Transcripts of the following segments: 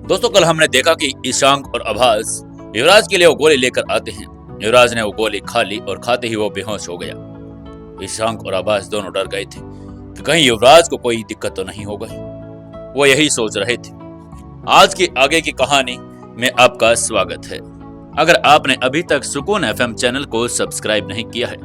दोस्तों, कल हमने देखा कि ईशांक और आभास युवराज के लिए वो गोली लेकर आते हैं। युवराज ने वो गोली खा ली और खाते ही वो बेहोश हो गया। ईशांक और आभास दोनों डर गए थे कि कहीं युवराज को कोई दिक्कत तो नहीं हो गई। वो यही सोच रहे थे। आज की आगे की कहानी में आपका स्वागत है। अगर आपने अभी तक सुकून एफएम चैनल को सब्सक्राइब नहीं किया है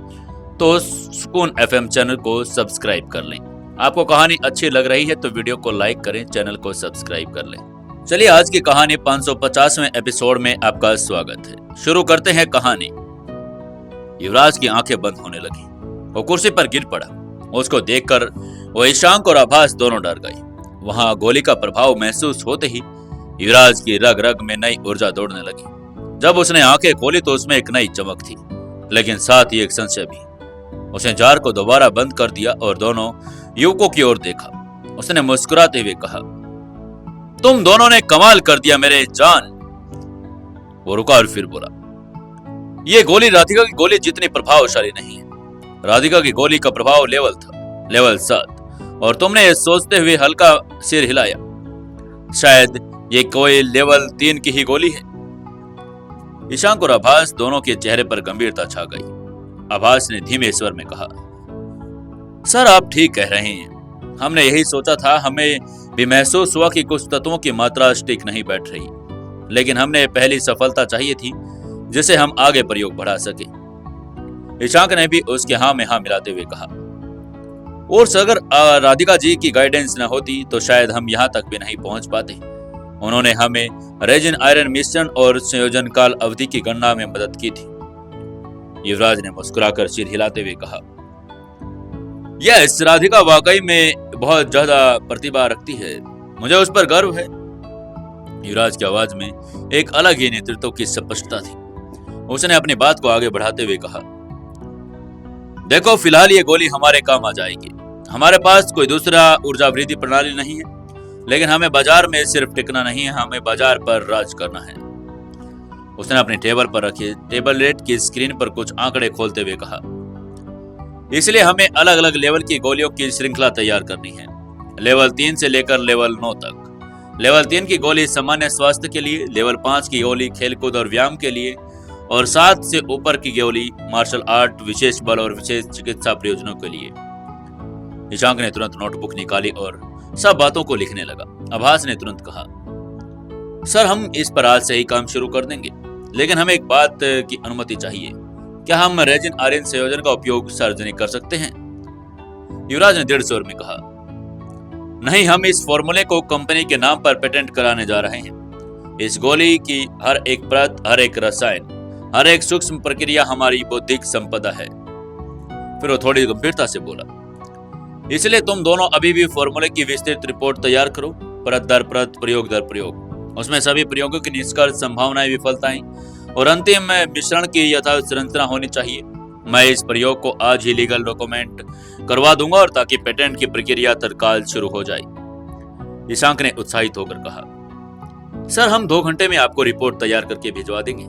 तो सुकून एफएम चैनल को सब्सक्राइब कर लें। आपको कहानी अच्छी लग रही है तो वीडियो को लाइक करें, चैनल को सब्सक्राइब कर लें। चलिए आज की कहानी 550वें एपिसोड में आपका स्वागत है। शुरू करते हैं कहानी। युवराज की आंखें बंद होने लगी। वो कुर्सी पर गिर पड़ा। उसको देखकर वो ईशांक और आभास दोनों डर गए। वहां गोली का प्रभाव महसूस होते ही युवराज की रग रग में नई ऊर्जा दौड़ने लगी। जब उसने आंखें खोली तो उसमें एक नई चमक थी, लेकिन साथ ही एक संशय भी। उसने जार को दोबारा बंद कर दिया और दोनों युवकों की ओर देखा। उसने मुस्कुराते हुए कहा, तुम दोनों ने कमाल कर दिया मेरे जान। वो रुका और फिर बोला, ये गोली राधिका की गोली जितनी प्रभावशाली नहीं है। राधिका की गोली का प्रभाव लेवल था, लेवल 7, और तुमने ये सोचते हुए हल्का सिर हिलाया, शायद ये कोई लेवल 3 की ही गोली है। ईशांक और आभास दोनों के चेहरे पर गंभीरता छा गई। आभास ने धीमे स्वर में कहा, सर आप ठीक कह रहे हैं। हमने यही सोचा था। हमें भी महसूस हुआ कि कुछ तत्वों की मात्रा ठीक नहीं बैठ रही, लेकिन हमने पहली सफलता चाहिए थी जिसे हम आगे प्रयोग बढ़ा सके। ईशांक ने भी उसके हाँ में हाँ मिलाते हुए कहा, और अगर राधिका जी की गाइडेंस न होती तो शायद हम यहाँ तक भी नहीं पहुंच पाते। उन्होंने हमें रेजिन आयरन मिश्रण और संयोजन काल अवधि की गणना में मदद की थी। युवराज ने मुस्कुराकर सिर हिलाते हुए कहा, यस, राधिका वाकई में बहुत ज्यादा प्रतिभा रखती है। मुझे उस पर गर्व है। युवराज की आवाज में एक अलग ही नेतृत्व की स्पष्टता थी। उसने अपनी बात को आगे बढ़ाते हुए कहा, देखो, फिलहाल ये गोली हमारे काम आ जाएगी। हमारे पास कोई दूसरा ऊर्जा वृद्धि प्रणाली नहीं है, लेकिन हमें बाजार में सिर्फ टिकना नहीं है, हमें बाजार पर राज करना है। उसने अपनी टेबल पर रखे टेबलेट की स्क्रीन पर कुछ आंकड़े खोलते हुए कहा, इसलिए हमें अलग अलग लेवल की गोलियों की श्रृंखला तैयार करनी है, लेवल 3 से लेकर लेवल 9 तक। लेवल 3 की गोली सामान्य स्वास्थ्य के लिए, लेवल 5 की गोली खेलकूद और व्यायाम के लिए, और 7 से ऊपर की गोली मार्शल आर्ट, विशेष बल और विशेष चिकित्सा प्रयोजनों के लिए। ईशांक ने तुरंत नोटबुक निकाली और सब बातों को लिखने लगा। आभास ने तुरंत कहा, सर हम इस पर आज से ही काम शुरू कर देंगे, लेकिन हमें एक बात की अनुमति चाहिए। क्या हम रेजिन आयरन संयोजन का उपयोग सार्वजनिक कर सकते हैं? युवराज ने दृढ़ स्वर में कहा, नहीं, हम इस फॉर्मूले को कंपनी के नाम पर पेटेंट कराने जा रहे हैं। इस गोली की हर एक परत, हर एक रसायन, हर एक सूक्ष्म प्रक्रिया हमारी बौद्धिक संपदा है। फिर वो थोड़ी गंभीरता से बोला, इसलिए तुम दोनों अभी भी फॉर्मूले की विस्तृत रिपोर्ट तैयार करो, परत दर परत, प्रयोग दर प्रयोग। उसमें सभी प्रयोगों की निष्कर्ष, संभावनाएं, विफलताएं और अंतिम मिश्रण की यथार्थ संरचना होनी चाहिए। मैं इस प्रयोग को आज ही लीगल डॉक्यूमेंट करवा दूंगा, और ताकि पेटेंट की प्रक्रिया तत्काल शुरू हो जाए। ईशांक ने उत्साहित होकर कहा, सर हम 2 घंटे में आपको रिपोर्ट तैयार करके भिजवा देंगे।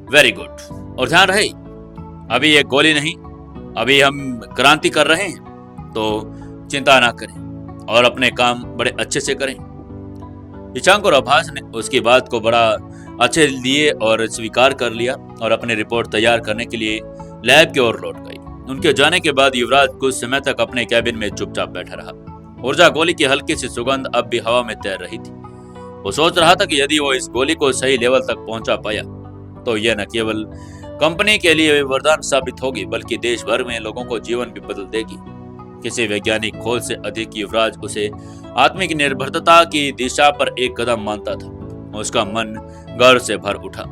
वेरी गुड, और ध्यान रहे, अभी एक गोली नहीं, अभी हम क्रांति कर रहे हैं, तो चिंता ना करें और अपने काम बड़े अच्छे से करें। ईशांक और आभास ने उसकी बात को बड़ा अच्छे लिए और स्वीकार कर लिया और अपनी रिपोर्ट तैयार करने के लिए लैब की ओर लौट गई। उनके जाने के बाद युवराज कुछ समय तक अपने कैबिन में चुपचाप बैठा रहा। ऊर्जा गोली की हल्की सी सुगंध अब भी हवा में तैर रही थी। वो सोच रहा था कि यदि वो इस गोली को सही लेवल तक पहुंचा पाया तो यह न केवल कंपनी के लिए वरदान साबित होगी, बल्कि देश भर में लोगों को जीवन भी बदल देगी। किसी वैज्ञानिक खोज से अधिक युवराज उसे आत्मिक निर्भरता की दिशा पर एक कदम मानता था। उसका मन गर्व से भर उठा।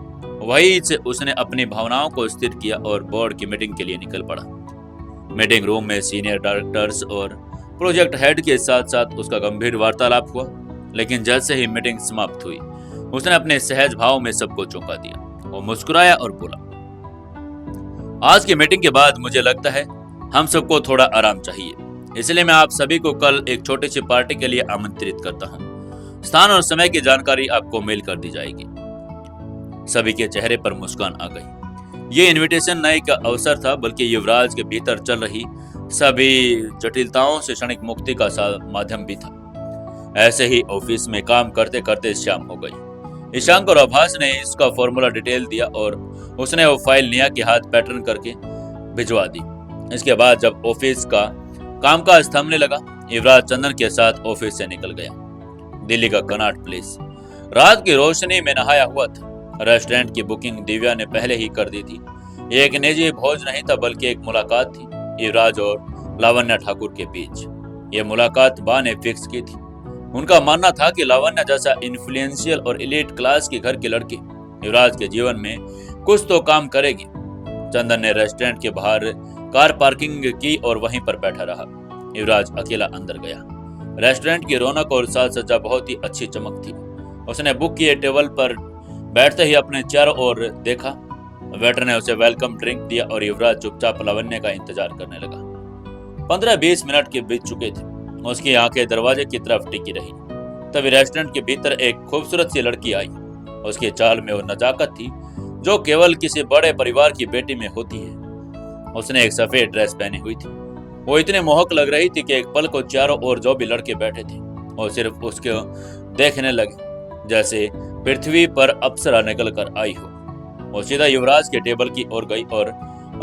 वहीं से उसने अपनी भावनाओं को स्थिर किया और बोर्ड की मीटिंग के लिए निकल पड़ा। मीटिंग रूम में सीनियर डायरेक्टर्स और प्रोजेक्ट हेड के साथ साथ उसका गंभीर वार्तालाप हुआ, लेकिन जैसे ही मीटिंग समाप्त हुई उसने अपने सहज भाव में सबको चौंका दिया। वो मुस्कुराया और बोला, आज की मीटिंग के बाद मुझे लगता है हम सबको थोड़ा आराम चाहिए, इसलिए मैं आप सभी को कल एक छोटी सी पार्टी के लिए आमंत्रित करता हूँ। स्थान और समय की जानकारी आपको मेल कर दी जाएगी। सभी के चेहरे पर मुस्कान आ गई। ये इनविटेशन नए का अवसर था, बल्कि युवराज के भीतर चल रही सभी जटिलताओं से क्षणिक मुक्ति का माध्यम भी था। ऐसे ही ऑफिस में काम करते करते शाम हो गई। ईशांक और आभास ने इसका फॉर्मूला डिटेल दिया और उसने वो फाइल नेहा के हाथ पैटर्न करके भिजवा दी। इसके बाद जब ऑफिस का कामकाज थमने लगा, युवराज चंदन के साथ ऑफिस से निकल गया। दिल्ली का कनॉट प्लेस रात की रोशनी में नहाया हुआ था। रेस्टोरेंट की बुकिंग दिव्या ने पहले ही कर दी थी। ये एक निजी भोज नहीं था बल्कि एक मुलाकात थी युवराज और लावण्या ठाकुर के बीच। ये मुलाकात बा ने फिक्स की थी। उनका मानना था कि लावण्या जैसा इन्फ्लुएंशियल और एलीट क्लास के घर के लड़के युवराज के जीवन में कुछ तो काम करेगी। चंदन ने रेस्टोरेंट के बाहर कार पार्किंग की और वहीं पर बैठा रहा। युवराज अकेला अंदर गया। रेस्टोरेंट की रौनक और साज सज्जा बहुत ही अच्छी चमक थी। उसने बुक किए टेबल पर बैठते ही अपने चारों ओर देखा। वेटर ने उसे वेलकम ड्रिंक दिया और युवराज चुपचाप लावण्य का इंतजार करने लगा। 15-20 मिनट के बीत चुके थे। उसकी आंखें दरवाजे की तरफ टिकी रही। तभी रेस्टोरेंट के भीतर एक खूबसूरत सी लड़की आई। उसकी चाल में वो नजाकत थी जो केवल किसी बड़े परिवार की बेटी में होती है। उसने एक सफेद ड्रेस पहनी हुई थी। वो इतने मोहक लग रही थी कि एक पल को चारों ओर जो भी लड़के बैठे थे वो सिर्फ उसको देखने लगे जैसे पृथ्वी पर अप्सरा निकल कर आई हो। वो सीधा युवराज के टेबल की ओर गई और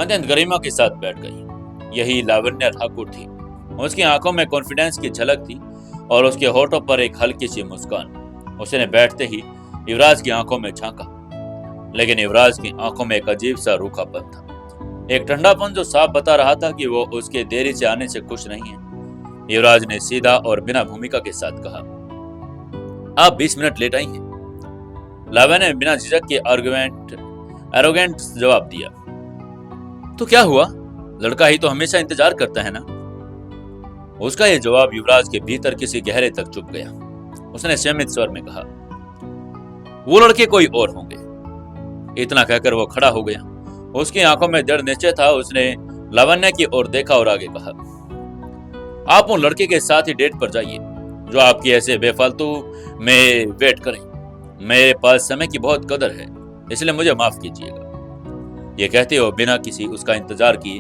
अत्यंत गरिमा के साथ बैठ गई। यही लावण्या ठाकुर थी। उसकी आंखों में कॉन्फिडेंस की झलक थी और उसके होठों पर एक हल्की सी मुस्कान। उसने बैठते ही युवराज की आंखों में झांका, लेकिन युवराज की आंखों में एक अजीब सा रूखापन था, एक ठंडापन जो साफ बता रहा था कि वो उसके देरी से आने से खुश नहीं है। युवराज ने सीधा और बिना भूमिका के साथ कहा, आप 20 मिनट लेट आई हैं। लावण्या ने बिना झिझक के एरोगेंट जवाब दिया। तो क्या हुआ, लड़का ही तो हमेशा इंतजार करता है ना। उसका यह जवाब युवराज के भीतर किसी गहरे तक चुप गया। उसने संयमित स्वर में कहा, वो लड़के कोई और होंगे। इतना कहकर वो खड़ा हो गया। उसकी आंखों में दृढ़ निश्चय था। उसने लावण्या की ओर देखा और आगे कहा, आप उन लड़के के साथ ही डेट पर जाइए जो आपकी ऐसे बेफालतू में वेट करें। मेरे पास समय की बहुत कदर है, इसलिए मुझे माफ कीजिएगा। ये कहते हुए बिना किसी उसका इंतजार किए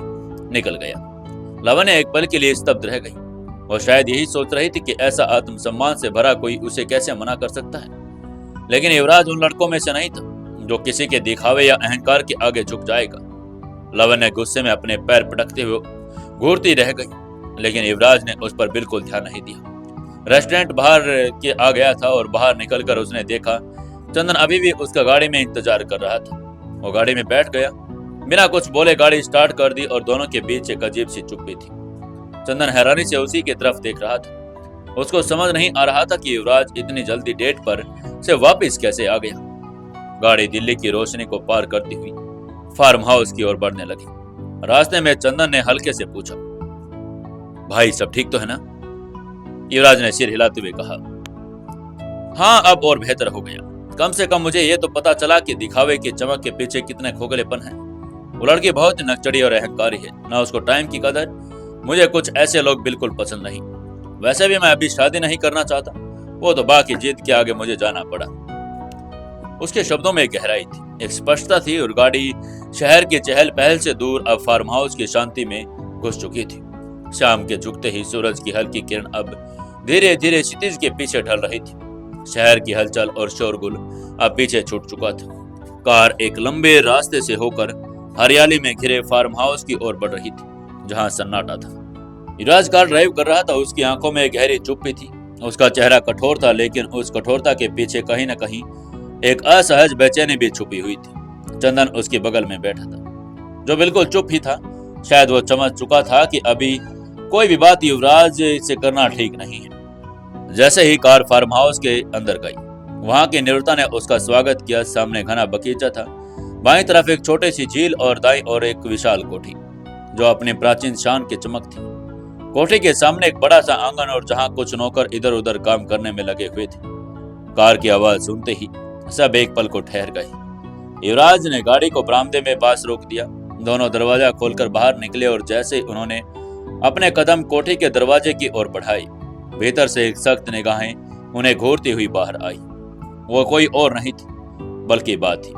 निकल गया। लावण्या एक पल के लिए स्तब्ध रह गई। वो शायद यही सोच रही थी कि ऐसा आत्मसम्मान से भरा कोई उसे कैसे मना कर सकता है। लेकिन युवराज उन लड़कों में से नहीं था जो किसी के दिखावे या अहंकार के आगे झुक जाएगा। लावण्या गुस्से में अपने पैर पटकते हुए घूरती रह गई, लेकिन युवराज ने उस पर बिल्कुल ध्यान नहीं दिया। रेस्टोरेंट बाहर के आ गया था और बाहर निकलकर उसने देखा चंदन अभी भी उसका गाड़ी में इंतजार कर रहा था। वो गाड़ी में बैठ गया, बिना कुछ बोले गाड़ी स्टार्ट कर दी और दोनों के बीच एक अजीब सी चुप्पी थी। चंदन हैरानी से उसी की तरफ देख रहा था। उसको समझ नहीं आ रहा था कि युवराज इतनी जल्दी डेट पर से वापस कैसे आ गया। गाड़ी दिल्ली की रोशनी को पार करती हुई फार्म हाउस की ओर बढ़ने लगी। रास्ते में चंदन ने हल्के से पूछा, भाई सब ठीक तो है ना। युवराज ने सिर हिलाते हुए कहा, हाँ अब और बेहतर हो गया। कम से कम मुझे ये तो पता चला कि दिखावे की चमक के पीछे कितने खोखलेपन है। वो लड़की बहुत नकचड़ी और अहंकारी है, ना उसको टाइम की कदर। मुझे कुछ ऐसे लोग बिल्कुल पसंद नहीं। वैसे भी मैं अभी शादी नहीं करना चाहता। वो तो बाकी जिद के आगे मुझे जाना पड़ा। उसके शब्दों में एक गहराई थी, एक स्पष्टता थी और गाड़ी शहर की चहल पहल से दूर अब फार्म हाउस की शांति में घुस चुकी थी। शाम के झुकते ही सूरज की हल्की किरण अब धीरे धीरे क्षितिज के पीछे ढल रही थी। शहर की हलचल और शोरगुल अब पीछे छूट चुका था। कार एक लंबे रास्ते से होकर हरियाली में घिरे फार्म हाउस की ओर बढ़ रही थी, जहां सन्नाटा था। युवराज कार ड्राइव कर रहा था। उसकी आंखों में गहरी चुप्पी थी। उसका चेहरा कठोर था, लेकिन उस कठोरता के पीछे कहीं न कहीं एक असहज बेचैनी भी छुपी हुई थी। चंदन उसके बगल में बैठा था, जो बिल्कुल चुप ही था। शायद वो समझ चुका था कि अभी कोई भी बात युवराज से करना ठीक नहीं है। जैसे ही कार फार्म हाउस के अंदर गई, वहां की निरुता ने उसका स्वागत किया। सामने घना बगीचा था, बाईं तरफ एक छोटी सी झील और दाईं ओर एक विशाल कोठी जो अपनी प्राचीन शान की चमक थी। कोठी के सामने एक बड़ा सा आंगन और जहां कुछ नौकर इधर उधर काम करने में लगे हुए थे। कार की आवाज सुनते ही सब एक पल को ठहर गए। युवराज ने गाड़ी को बरामदे में पास रोक दिया। दोनों दरवाजा खोलकर बाहर निकले और जैसे उन्होंने अपने कदम कोठी के दरवाजे की ओर बढ़ाए, भीतर से एक सख्त निगाहें उन्हें घूरती हुई बाहर आई। वो कोई और नहीं थी बल्कि बा थी।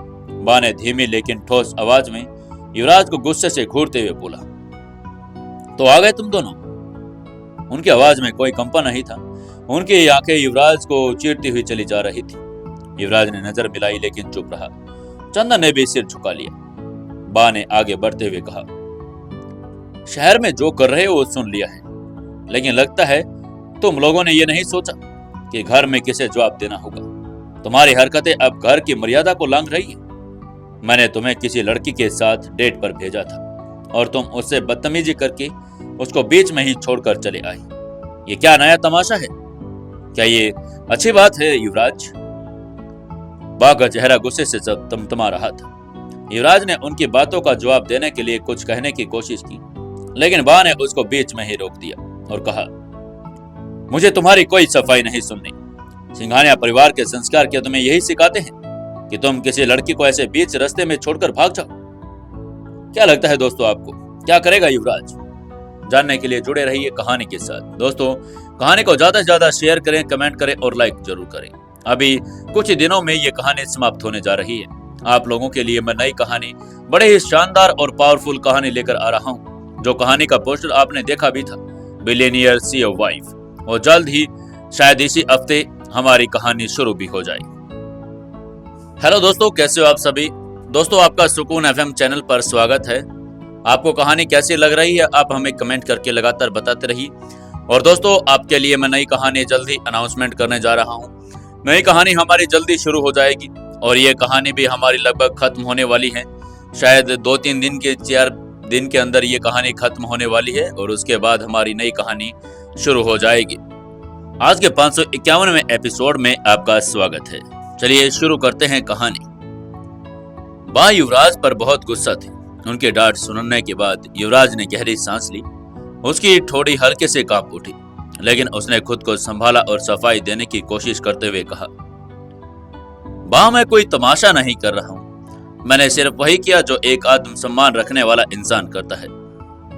बा ने धीमी लेकिन ठोस आवाज में युवराज को गुस्से से घूरते हुए बोला, तो आ गए तुम दोनों। उनकी आवाज में कोई कंपन नहीं था, उनकी आंखें युवराज को चीरती हुई चली जा रही थी। युवराज ने नजर मिलाई लेकिन चुप रहा। चंदन ने भी सिर झुका लिया। बा ने आगे बढ़ते हुए कहा, शहर में जो कर रहे हो वो सुन लिया है, लेकिन लगता है तुम लोगों ने ये नहीं सोचा कि घर में किसे जवाब देना होगा। तुम्हारी हरकतें अब घर की मर्यादा को लांघ रही है। मैंने तुम्हें किसी लड़की के साथ डेट पर भेजा था और तुम उससे बदतमीजी करके उसको बीच में ही छोड़कर चले आई। ये क्या नया तमाशा है? क्या ये अच्छी बात है युवराज? बा का चेहरा गुस्से से तमतमा रहा था। युवराज ने उनकी बातों का जवाब देने के लिए कुछ कहने की कोशिश की, लेकिन बा ने उसको बीच में ही रोक दिया और कहा, मुझे तुम्हारी कोई सफाई नहीं सुननी। सिंघानिया परिवार के संस्कार क्या तुम्हें यही सिखाते हैं कि तुम किसी लड़की को ऐसे बीच रास्ते में छोड़कर भाग जाओ? क्या लगता है दोस्तों आपको, क्या करेगा युवराज? जानने के लिए जुड़े रहिए कहानी के साथ। दोस्तों, कहानी को ज्यादा से ज्यादा शेयर करें, कमेंट करें और लाइक जरूर करें। अभी कुछ ही दिनों में ये कहानी समाप्त होने जा रही है। आप लोगों के लिए मैं नई कहानी, बड़े ही शानदार और पावरफुल कहानी लेकर आ रहा हूँ। जो कहानी का पोस्टर आपने देखा भी था, बिलियनियर सी अ वाइफ, और जल्द ही शायद इसी हफ्ते हमारी कहानी शुरू भी हो जाए। हेलो दोस्तों, कैसे हो आप सभी? दोस्तों, आपका सुकून एफएम चैनल पर स्वागत है। आपको कहानी कैसी लग रही है आप हमें कमेंट करके लगातार बताते रहिए। और दोस्तों, आपके लिए मैं नई कहानी जल्द ही अनाउंसमेंट करने जा रहा हूँ। नई कहानी हमारी जल्दी शुरू हो जाएगी और ये कहानी भी हमारी लगभग खत्म होने वाली है। शायद 2-3 दिन के 4 दिन के अंदर ये कहानी खत्म होने वाली है और उसके बाद हमारी नई कहानी शुरू हो जाएगी। आज के 551वें एपिसोड में आपका स्वागत है। चलिए शुरू करते हैं कहानी। बा युवराज पर बहुत गुस्सा थी। उनके डांट सुनने के बाद युवराज ने गहरी सांस ली। उसकी ठोड़ी हल्के से कांप उठी, लेकिन उसने खुद को संभाला और सफाई देने की कोशिश करते हुए कहा, बा, मैं कोई तमाशा नहीं कर रहा हूं। मैंने सिर्फ वही किया जो एक आत्मसम्मान रखने वाला इंसान करता है।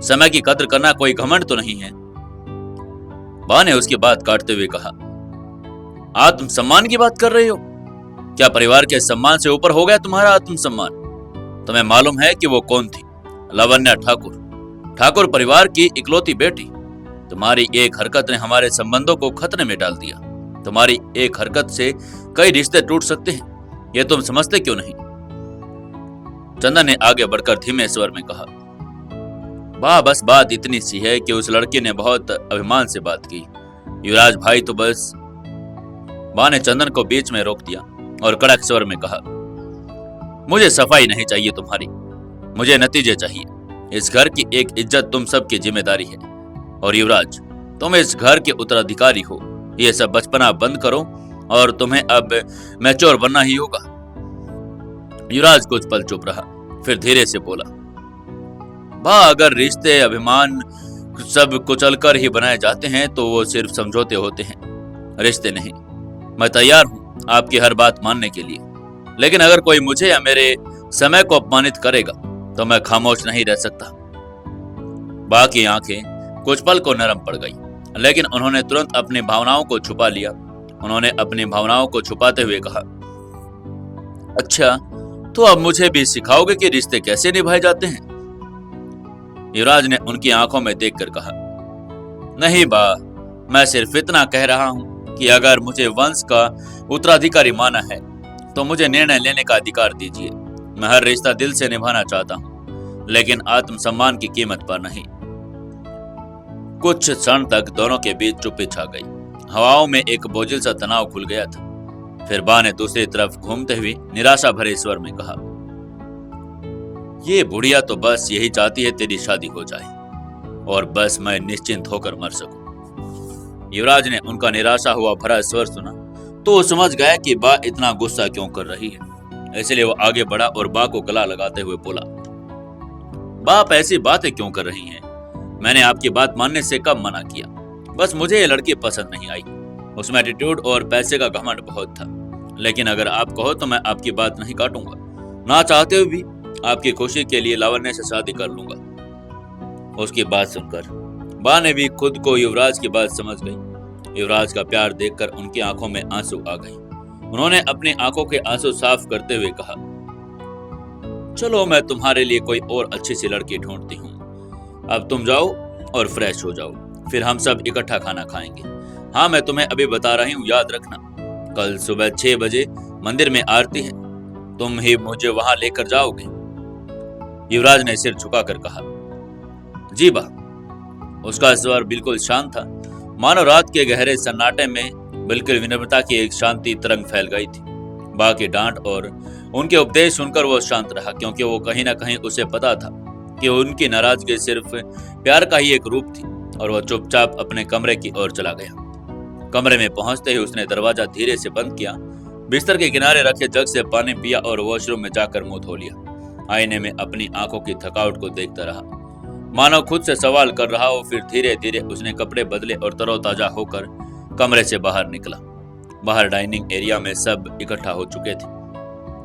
समय की कद्र करना कोई घमंड तो नहीं है। बा ने उसकी बात काटते हुए कहा, आत्मसम्मान की बात कर रहे हो? क्या परिवार के सम्मान से ऊपर हो गया तुम्हारा आत्मसम्मान? तुम्हें मालूम है कि वो कौन थी? लावण्या ठाकुर परिवार की इकलौती बेटी। तुम्हारी एक हरकत ने हमारे संबंधों को खतरे में डाल दिया। तुम्हारी एक हरकत से कई रिश्ते टूट सकते हैं, ये तुम समझते क्यों नहीं? चंदन ने आगे बढ़कर धीमे स्वर में कहा, बा, बस बात इतनी सी है कि उस लड़की ने बहुत अभिमान से बात की। युवराज भाई तो बस। बा ने चंदन को बीच में रोक दिया और कड़क स्वर में कहा, मुझे सफाई नहीं चाहिए तुम्हारी, मुझे नतीजे चाहिए। इस घर की एक इज्जत तुम सबकी जिम्मेदारी है और युवराज, तुम इस घर के उत्तराधिकारी हो। ये सब बचपना बंद करो और तुम्हें अब मैच्योर बनना ही होगा। युवराज कुछ पल चुप रहा, फिर धीरे से बोला, बा, अगर रिश्ते अभिमान सब कुचलकर ही बनाए जाते हैं तो वो सिर्फ समझौते होते हैं, रिश्ते नहीं। मैं तैयार हूं आपकी हर बात मानने के लिए, लेकिन अगर कोई मुझे या मेरे समय को अपमानित करेगा तो मैं खामोश नहीं रह सकता। बा की आंखें कुछ पल को नरम पड़ गई, लेकिन उन्होंने तुरंत अपनी भावनाओं को छुपा लिया। उन्होंने अपनी भावनाओं को छुपाते हुए कहा, अच्छा, तो अब मुझे भी सिखाओगे कि रिश्ते कैसे निभाए जाते हैं? युवराज ने उनकी आंखों में देखकर कहा, नहीं बा, मैं सिर्फ इतना कह रहा हूं कि अगर मुझे वंश का उत्तराधिकारी माना है तो मुझे निर्णय लेने का अधिकार दीजिए। मैं हर रिश्ता दिल से निभाना चाहता हूं, लेकिन आत्मसम्मान की कीमत पर नहीं। कुछ क्षण तक दोनों के बीच चुप्पी छा गई। हवाओं में एक बोझिल सा तनाव खुल गया था। फिर बा ने दूसरी तरफ घूमते हुए निराशा भरे स्वर में कहा, ये बुढ़िया तो बस यही चाहती है तेरी शादी हो जाए और बस मैं निश्चिंत होकर मर सकूं। युवराज ने उनका निराशा हुआ भरा स्वर सुना तो वो समझ गया कि बा इतना गुस्सा क्यों कर रही है। इसलिए वो आगे बढ़ा और बा को गला लगाते हुए बोला, बा, आप ऐसी बातें क्यों कर रही हैं? मैंने आपकी बात मानने से कब मना किया? बस मुझे ये लड़की पसंद नहीं आई। उसमें एटीट्यूड और पैसे का घमंड बहुत था, लेकिन अगर आप कहो तो मैं आपकी बात नहीं काटूंगा। ना चाहते हुए भी आपकी खुशी के लिए लावण्य से शादी कर लूंगा। उसकी बात सुनकर बा ने भी खुद को युवराज की बात समझ गई। युवराज का प्यार देखकर उनकी आंखों में आंसू आ गए। उन्होंने अपनी आंखों के आंसू साफ करते हुए कहा, चलो मैं तुम्हारे लिए कोई और अच्छी सी लड़की ढूंढती हूँ। अब तुम जाओ और फ्रेश हो जाओ, फिर हम सब इकट्ठा खाना खाएंगे। हाँ, मैं तुम्हें अभी बता रही हूँ, याद रखना। कल सुबह 6 बजे मंदिर में आरती है, तुम ही मुझे वहां लेकर जाओगे। युवराज ने सिर झुकाकर कहा, जी बा। उसका स्वर बिल्कुल शांत था, मानो रात के गहरे सन्नाटे में बिल्कुल विनम्रता की एक शांति तरंग फैल गई थी। बा की डांट और उनके उपदेश सुनकर वो शांत रहा, क्योंकि वो कहीं ना कहीं उसे पता था कि उनकी नाराजगी सिर्फ प्यार का ही एक रूप थी। और वह चुपचाप अपने कमरे की ओर चला गया। कमरे में पहुंचते ही उसने दरवाजा धीरे से बंद किया, बिस्तर के किनारे रखे जग से पानी पिया और वॉशरूम में जाकर मुंह धो लिया। आईने में अपनी आंखों की थकावट को देखता रहा, मानो खुद से सवाल कर रहा हो। फिर धीरे धीरे उसने कपड़े बदले और तरोताजा होकर कमरे से बाहर निकला। बाहर डाइनिंग एरिया में सब इकट्ठा हो चुके थे।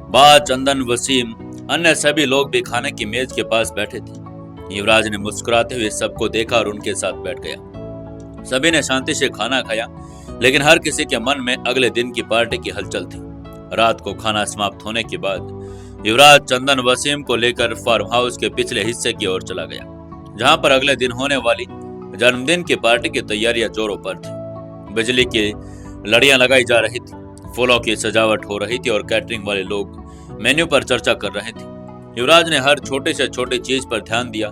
बा, चंदन, वसीम, अन्य सभी लोग भी खाने की मेज के पास बैठे थे। युवराज ने मुस्कुराते हुए सबको देखा और उनके साथ बैठ गया। सभी ने शांति से खाना खाया, लेकिन हर किसी के मन में अगले दिन की पार्टी की हलचल थी। रात को खाना समाप्त होने के बाद युवराज चंदन वसीम को लेकर फार्म हाउस के पिछले हिस्से की ओर चला गया, जहां पर अगले दिन होने वाली जन्मदिन की पार्टी की तैयारियां जोरों पर थी। बिजली की लड़ियां लगाई जा रही थी, फूलों की सजावट हो रही थी और कैटरिंग वाले लोग मेन्यू पर चर्चा कर रहे थे। युवराज ने हर छोटे से छोटे चीज पर ध्यान दिया,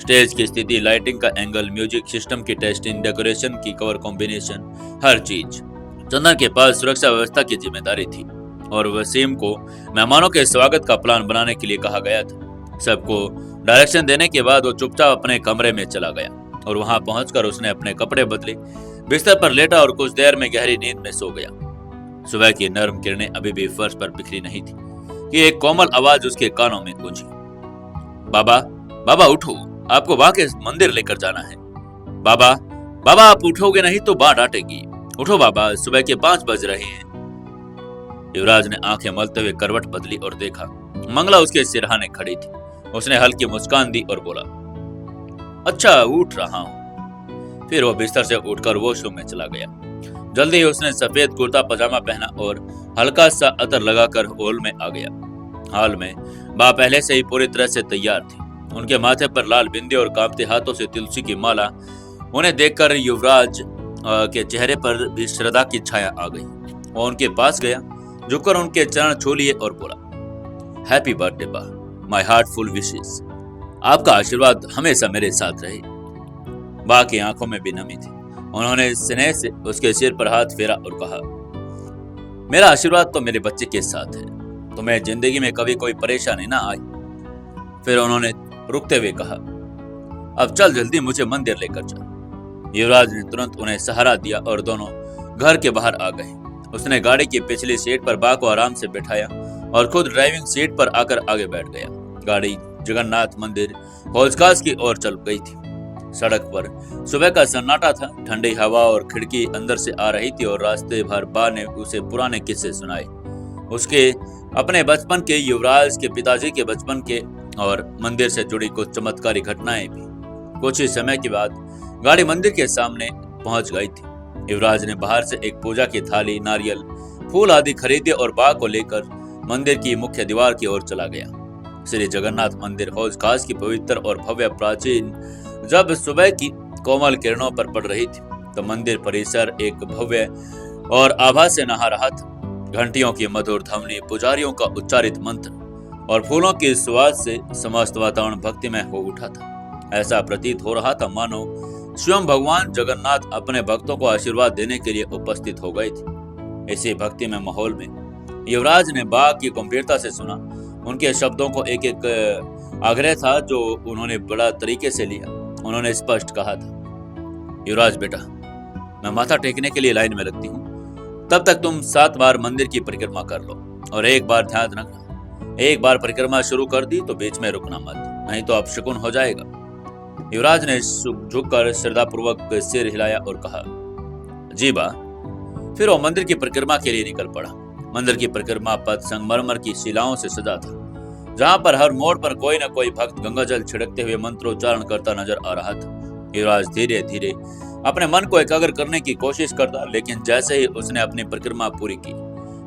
स्टेज की स्थिति, लाइटिंग का एंगल, म्यूजिक सिस्टम की टेस्टिंग, डेकोरेशन की कवर कॉम्बिनेशन, हर चीज। चंदन के पास सुरक्षा व्यवस्था की जिम्मेदारी थी और वसीम को मेहमानों के स्वागत का प्लान बनाने के लिए कहा गया था। सबको डायरेक्शन देने के बाद वो चुपचाप अपने कमरे में चला गया और वहां पहुंचकर उसने अपने कपड़े बदले, बिस्तर पर लेटा और कुछ देर में गहरी नींद में सो गया। सुबह की नर्म किरणें अभी भी फर्श पर बिखरी नहीं थी कि एक कोमल आवाज उसके कानों में गूंजी, बाबा, बाबा उठो, आपको बा के मंदिर लेकर जाना है। बाबा, बाबा आप उठोगे नहीं तो बा डांटेगी। उठो बाबा, सुबह के 5 बज रहे हैं। युवराज ने आंखें मलते हुए करवट बदली और देखा मंगला उसके सिरहाने खड़ी थी। उसने हल्की मुस्कान दी और बोला, अच्छा उठ रहा हूं। फिर वो बिस्तर से उठकर वॉशरूम में चला गया। जल्दी ही उसने सफेद कुर्ता पजामा पहना और हल्का सा अतर लगाकर हॉल में आ गया। हाल में बा पहले से ही पूरी तरह से तैयार थी। उनके माथे पर लाल बिंदी और कांपते हाथों से तुलसी की माला। उन्हें देखकर युवराज के चेहरे पर भी श्रद्धा की छाया आ गई। वो उनके पास गया, झुककर उनके चरण छू लिए और बोला, हैप्पी बर्थडे बा, माय हार्टफुल विशेस। आपका आशीर्वाद हमेशा मेरे साथ रहे। बा की आंखों में भी नमी थी। उन्होंने स्नेह से उसके सिर पर हाथ फेरा और कहा, मेरा आशीर्वाद तो मेरे बच्चे के साथ है, तुम्हें जिंदगी में कभी कोई परेशानी ना आई। फिर उन्होंने रुकते हुए कहा, अब चल जल्दी मुझे मंदिर लेकर चल। युवराज ने तुरंत उन्हें सहारा दिया और दोनों घर के बाहर आ गए। उसने गाड़ी की पिछली सीट पर बा को आराम से बिठाया और खुद ड्राइविंग सीट पर आकर आगे बैठ गया। गाड़ी जगन्नाथ मंदिर हौजखास की ओर चल गई थी। सड़क पर सुबह का सन्नाटा था, ठंडी हवा और खिड़की अंदर से आ रही थी और रास्ते भर बा ने उसे पुराने किस्से सुनाए, उसके अपने बचपन के, युवराज के पिताजी के बचपन के और मंदिर से जुड़ी कुछ चमत्कारी घटनाएं भी। कुछ ही समय के बाद गाड़ी मंदिर के सामने पहुंच गई थी। युवराज ने बाहर से एक पूजा की थाली, नारियल, फूल आदि खरीदे और बा को लेकर मंदिर की मुख्य दीवार की ओर चला गया। श्री जगन्नाथ मंदिर हौजखास की पवित्र और भव्य प्राचीन। जब सुबह की कोमल किरणों पर पड़ रही थी तो मंदिर परिसर एक भव्य और आभा से नहा रहा था। घंटियों की मधुर ध्वनि, पुजारियों का उच्चारित मंत्र और फूलों की सुवास से समस्त वातावरण भक्तिमय हो उठा था। ऐसा प्रतीत हो रहा था मानो स्वयं भगवान जगन्नाथ अपने भक्तों को आशीर्वाद देने के लिए उपस्थित हो गए थे। इसी भक्तिमय माहौल में युवराज ने बा की गंभीरता से सुना। उनके शब्दों को एक एक आग्रह था जो उन्होंने बड़ा तरीके से लिया। उन्होंने स्पष्ट कहा था, युवराज बेटा, मैं माथा टेकने के लिए लाइन में लगती हूँ, तब तक तुम 7 बार मंदिर की परिक्रमा कर लो और एक बार ध्यान रखना, एक बार परिक्रमा शुरू कर दी तो बीच में रुकना मत, नहीं तो अपशकुन हो जाएगा। युवराज ने झुककर श्रद्धापूर्वक सिर हिलाया और कहा, जी बा। फिर वो मंदिर की परिक्रमा के लिए निकल पड़ा। मंदिर की परिक्रमा पथ संगमरमर की शिलाओं से सजा था, जहां पर हर मोड़ पर कोई न कोई भक्त गंगाजल छिड़कते हुए मंत्रोच्चारण करता नजर आ रहा था। युवराज धीरे धीरे अपने मन को एकाग्र करने की कोशिश करता, लेकिन जैसे ही उसने अपनी परिक्रमा पूरी की,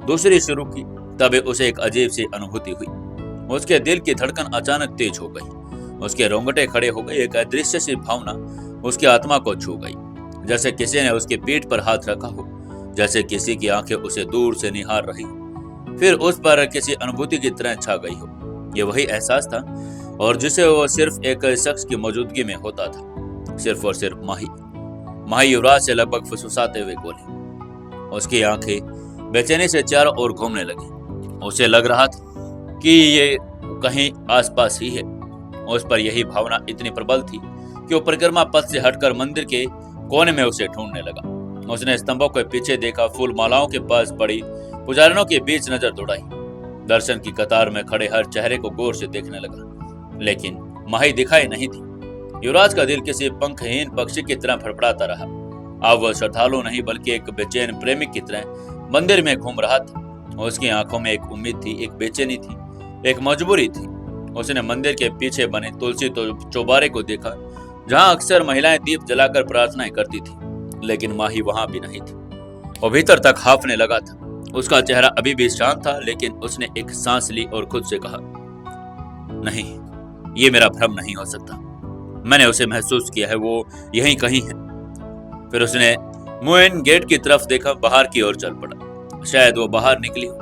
दूसरी शुरू की, तब उसे एक अजीब सी अनुभूति हुई। उसके दिल की धड़कन अचानक तेज हो गई, उसके रोंगटे खड़े हो गए। एक अदृश्य सी भावना उसकी आत्मा को छू गई, जैसे किसी ने उसकी पीठ पर हाथ रखा हो, जैसे किसी की आंखें उसे दूर से निहार रही हो, फिर उस पर किसी अनुभूति की तरह छा गई हो। ये वही एहसास था और जिसे वो सिर्फ एक शख्स की मौजूदगी में होता था, सिर्फ और सिर्फ माही। माही युवराज से लगभग फुसफुसाते हुए बोली। उसकी आंखें बेचैनी से चारों ओर घूमने लगी। उसे लग रहा था कि ये कहीं आसपास ही है। उस पर यही भावना इतनी प्रबल थी कि वो परिक्रमा पथ से हटकर मंदिर के कोने में उसे ढूंढने लगा। उसने स्तंभों के पीछे देखा, फूल मालाओं के पास पड़ी पुजारियों के बीच नजर दौड़ाई, दर्शन की कतार में खड़े हर चेहरे को गौर से देखने लगा, लेकिन माही दिखाई नहीं थी। युवराज का दिल किसी पंखहीन पक्षी की तरह फड़फड़ाता रहा। अब वह श्रद्धालु नहीं बल्कि एक बेचैन प्रेमिक की तरह मंदिर में घूम रहा था। उसकी आंखों में एक उम्मीद थी, एक बेचैनी थी, एक मजबूरी थी। उसने मंदिर के पीछे बने तुलसी चौबारे को देखा, जहां अक्सर महिलाएं दीप जलाकर प्रार्थनाएं करती थी, लेकिन माही वहां भी नहीं थी। वो भीतर तक हांफने लगा था। उसका चेहरा अभी भी शांत था, लेकिन उसने एक सांस ली और खुद से कहा, नहीं, ये मेरा भ्रम नहीं हो सकता। मैंने उसे महसूस किया है, वो यहीं कहीं है। फिर उसने मुइन गेट की तरफ देखा, बाहर की ओर चल पड़ा। शायद वो बाहर निकली हो,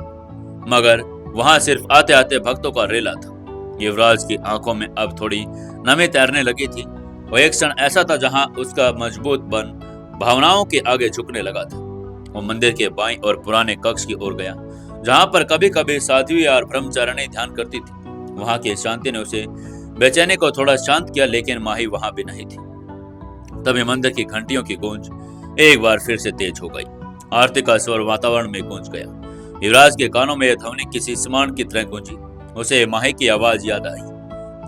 मगर वहां सिर्फ आते आते भक्तों का रेला था। युवराज की आंखों में अब थोड़ी नमी तैरने लगी थी। वो एक क्षण ऐसा था जहां उसका मजबूत बन भावनाओं के आगे झुकने लगा था। वो मंदिर के बाईं और पुराने कक्ष की ओर गया, जहां पर कभी कभी साध्वी और ब्रह्मचारिणी ध्यान करती थी। वहां की शांति ने उसे बेचैनी को थोड़ा शांत किया, लेकिन माही वहां भी नहीं थी। तभी मंदिर की घंटियों की गूंज एक बार फिर से तेज हो गई। आरती का स्वर वातावरण में गूंज गया। युवराज के कानों में यह ध्वनि किसी स्मरण की तरह गूंजी। उसे माही की आवाज याद आई,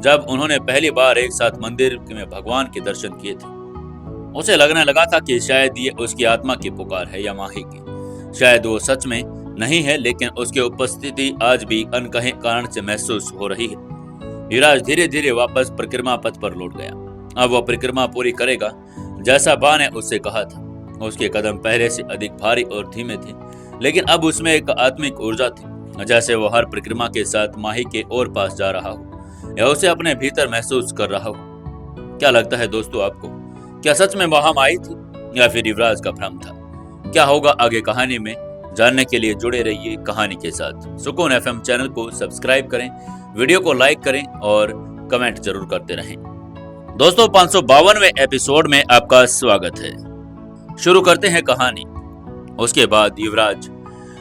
जब उन्होंने पहली बार एक साथ मंदिर में भगवान के दर्शन किए थे। उसे लगने लगा था कि शायद ये उसकी आत्मा की पुकार है या माही की। शायद वो सच में नहीं है, लेकिन उसकी उपस्थिति आज भी अनकहे कारण से महसूस हो रही है। युवराज धीरे धीरे वापस परिक्रमा पथ पर लौट गया। अब वह परिक्रमा पूरी करेगा, जैसा बा ने उससे कहा था। उसके कदम पहले से अधिक भारी और धीमे थे, लेकिन अब उसमें एक आत्मिक ऊर्जा थी, जैसे वो हर परिक्रमा के साथ माही के और पास जा रहा हो या उसे अपने भीतर महसूस कर रहा हो। क्या लगता है दोस्तों आपको? क्या सच में वहां आई थी या फिर युवराज का भ्रम था? क्या होगा आगे कहानी में, जानने के लिए जुड़े रहिए कहानी के साथ। सुकून एफएम चैनल को सब्सक्राइब करें, वीडियो को लाइक करें और कमेंट जरूर करते रहें। दोस्तों 552वें एपिसोड में आपका स्वागत है। शुरू करते हैं कहानी। उसके बाद युवराज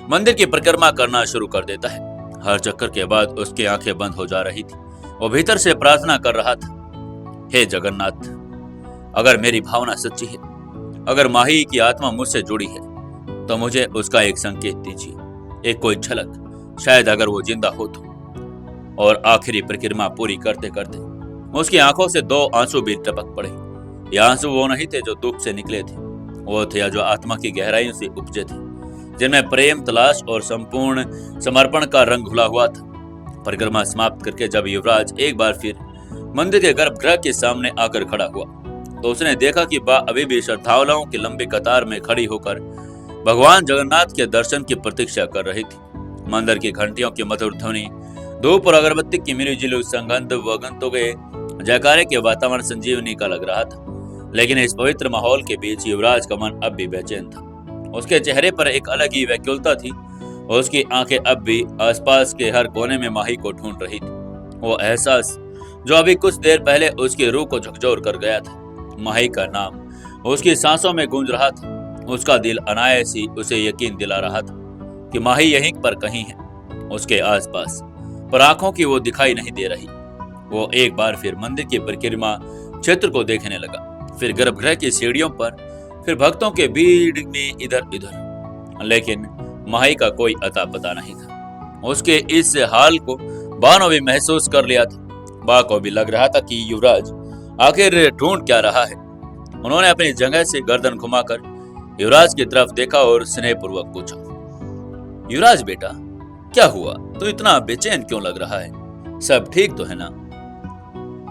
मंदिर की परिक्रमा करना शुरू कर देता है। हर चक्कर के बाद उसकी आंखें बंद हो जा रही थी। वो भीतर से प्रार्थना कर रहा था, हे जगन्नाथ, अगर मेरी भावना सच्ची है, अगर माही की आत्मा मुझसे जुड़ी है, तो मुझे उसका एक संकेत दीजिए, एक कोई झलक, शायद अगर वो जिंदा हो तो। और आखिरी परिक्रमा पूरी करते करते उसकी आंखों से 2 आंसू भी टपक पड़े। ये आंसू वो नहीं थे जो दुख से निकले थे, वो थे जो आत्मा की गहराइयों से उपजे थे, जिनमें प्रेम, तलाश और संपूर्ण समर्पण का रंग घुला हुआ था। परिक्रमा समाप्त करके जब युवराज एक बार फिर मंदिर के गर्भगृह के सामने आकर खड़ा हुआ, तो उसने देखा कि बा अभी भी श्रद्धालुओं की लंबी कतार में खड़ी होकर भगवान जगन्नाथ के दर्शन की प्रतीक्षा कर रही थी। मंदिर की घंटियों की मधुर ध्वनि, धूप और अगरबत्ती की मिली-जुली सुगंध व गंतों के जयकारे के वातावरण संजीवनी का लग रहा था। लेकिन इस पवित्र माहौल के बीच युवराज का मन अब भी बेचैन था। उसके चेहरे पर एक अलग ही व्याकुलता थी और उसकी आंखें अब भी आसपास के हर कोने में माही को ढूंढ रही थी। वो एहसास जो अभी कुछ देर पहले उसकी रूह को झकझोर कर गया था, माही का नाम उसकी सांसों में गूंज रहा था। उसका दिल अनायास ही उसे यकीन दिला रहा था कि माही यहीं पर कहीं है, उसके आसपास, पर आंखों की वो दिखाई नहीं दे रही। वो एक बार फिर मंदिर की परिक्रमा क्षेत्र को देखने लगा, फिर गर्भगृह की सीढ़ियों पर, फिर भक्तों के भीड़ में इधर उधर, लेकिन माही का कोई अता पता नहीं था। उसके इस हाल को बा ने भी महसूस कर लिया था। बा को भी लग रहा था कि युवराज आखिर ढूंढ क्या रहा है। उन्होंने अपनी जगह से गर्दन घुमाकर युवराज की तरफ देखा और स्नेहपूर्वक पूछा, युवराज बेटा, क्या हुआ? तो इतना बेचैन क्यों लग रहा है? सब ठीक तो है ना?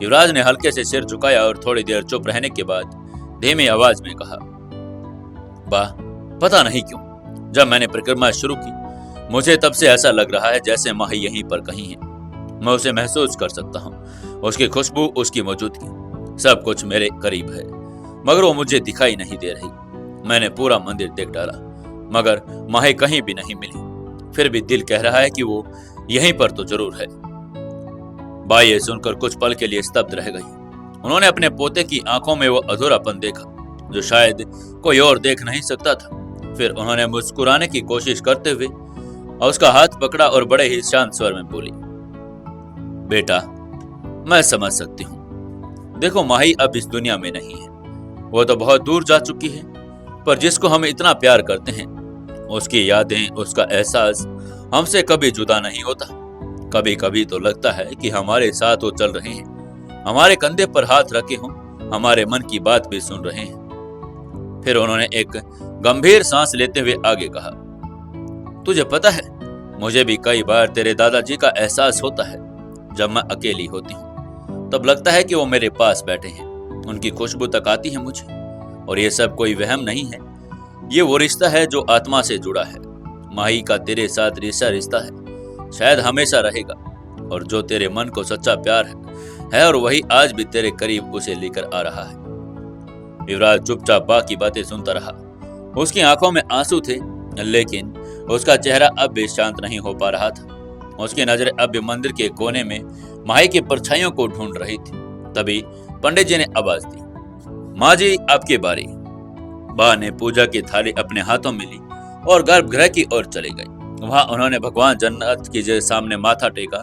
युवराज ने हल्के से सिर झुकाया और थोड़ी देर चुप रहने के बाद धीमी आवाज में कहा, बा, पता नहीं क्यों, जब मैंने परिक्रमा शुरू की, मुझे तब से ऐसा लग रहा है जैसे माही यहीं पर कहीं है। मैं उसे महसूस कर सकता हूँ, उसकी खुशबू, उसकी मौजूदगी, सब कुछ मेरे करीब है। मगर वो मुझे दिखाई नहीं दे रही। मैंने पूरा मंदिर देख डाला, मगर माही कहीं भी नहीं मिली। फिर भी दिल कह रहा है कि वो यहीं पर तो जरूर है। बाई ये सुनकर कुछ पल के लिए स्तब्ध रह गई। उन्होंने अपने पोते की आंखों में वो अधूरापन देखा जो शायद कोई और देख नहीं सकता था। फिर उन्होंने मुस्कुराने की कोशिश करते हुए उसका हाथ पकड़ा और बड़े ही शांत स्वर में बोली, बेटा, मैं समझ सकती हूँ। देखो, माही अब इस दुनिया में नहीं है। वो तो बहुत दूर जा चुकी है, पर जिसको हम इतना प्यार करते हैं, उसकी यादें, उसका एहसास हमसे कभी जुदा नहीं होता। कभी कभी तो लगता है कि हमारे साथ वो चल रहे हैं, हमारे कंधे पर हाथ रखे हों, हमारे मन की बात भी सुन रहे हैं। फिर उन्होंने एक गंभीर सांस लेते हुए आगे कहा, तुझे पता है, मुझे भी कई बार तेरे दादाजी का एहसास होता है। जब मैं अकेली होती हूँ तब लगता है कि वो मेरे पास बैठे हैं, उनकी खुशबू तक आती है मुझे। और ये सब कोई वहम नहीं है, ये वो रिश्ता है जो आत्मा से जुड़ा है। माही का तेरे साथ रिश्ता है, शायद हमेशा रहेगा। और जो तेरे मन को सच्चा प्यार है और वही आज भी तेरे करीब उसे लेकर आ रहा है। युवराज चुपचाप बाकी बातें सुनता रहा। उसकी आंखों में आंसू थे, लेकिन उसका चेहरा अब भी शांत नहीं हो पा रहा था। उसकी नजरें अब भी मंदिर के कोने में माही की परछाइयों को ढूंढ रही थी। तभी पंडित जी ने आवाज दी, माँ जी, आपकी बारी। बा ने पूजा की थाली अपने हाथों में ली और गर्भगृह की ओर चली गई। वहां उन्होंने भगवान जगन्नाथ के सामने माथा टेका,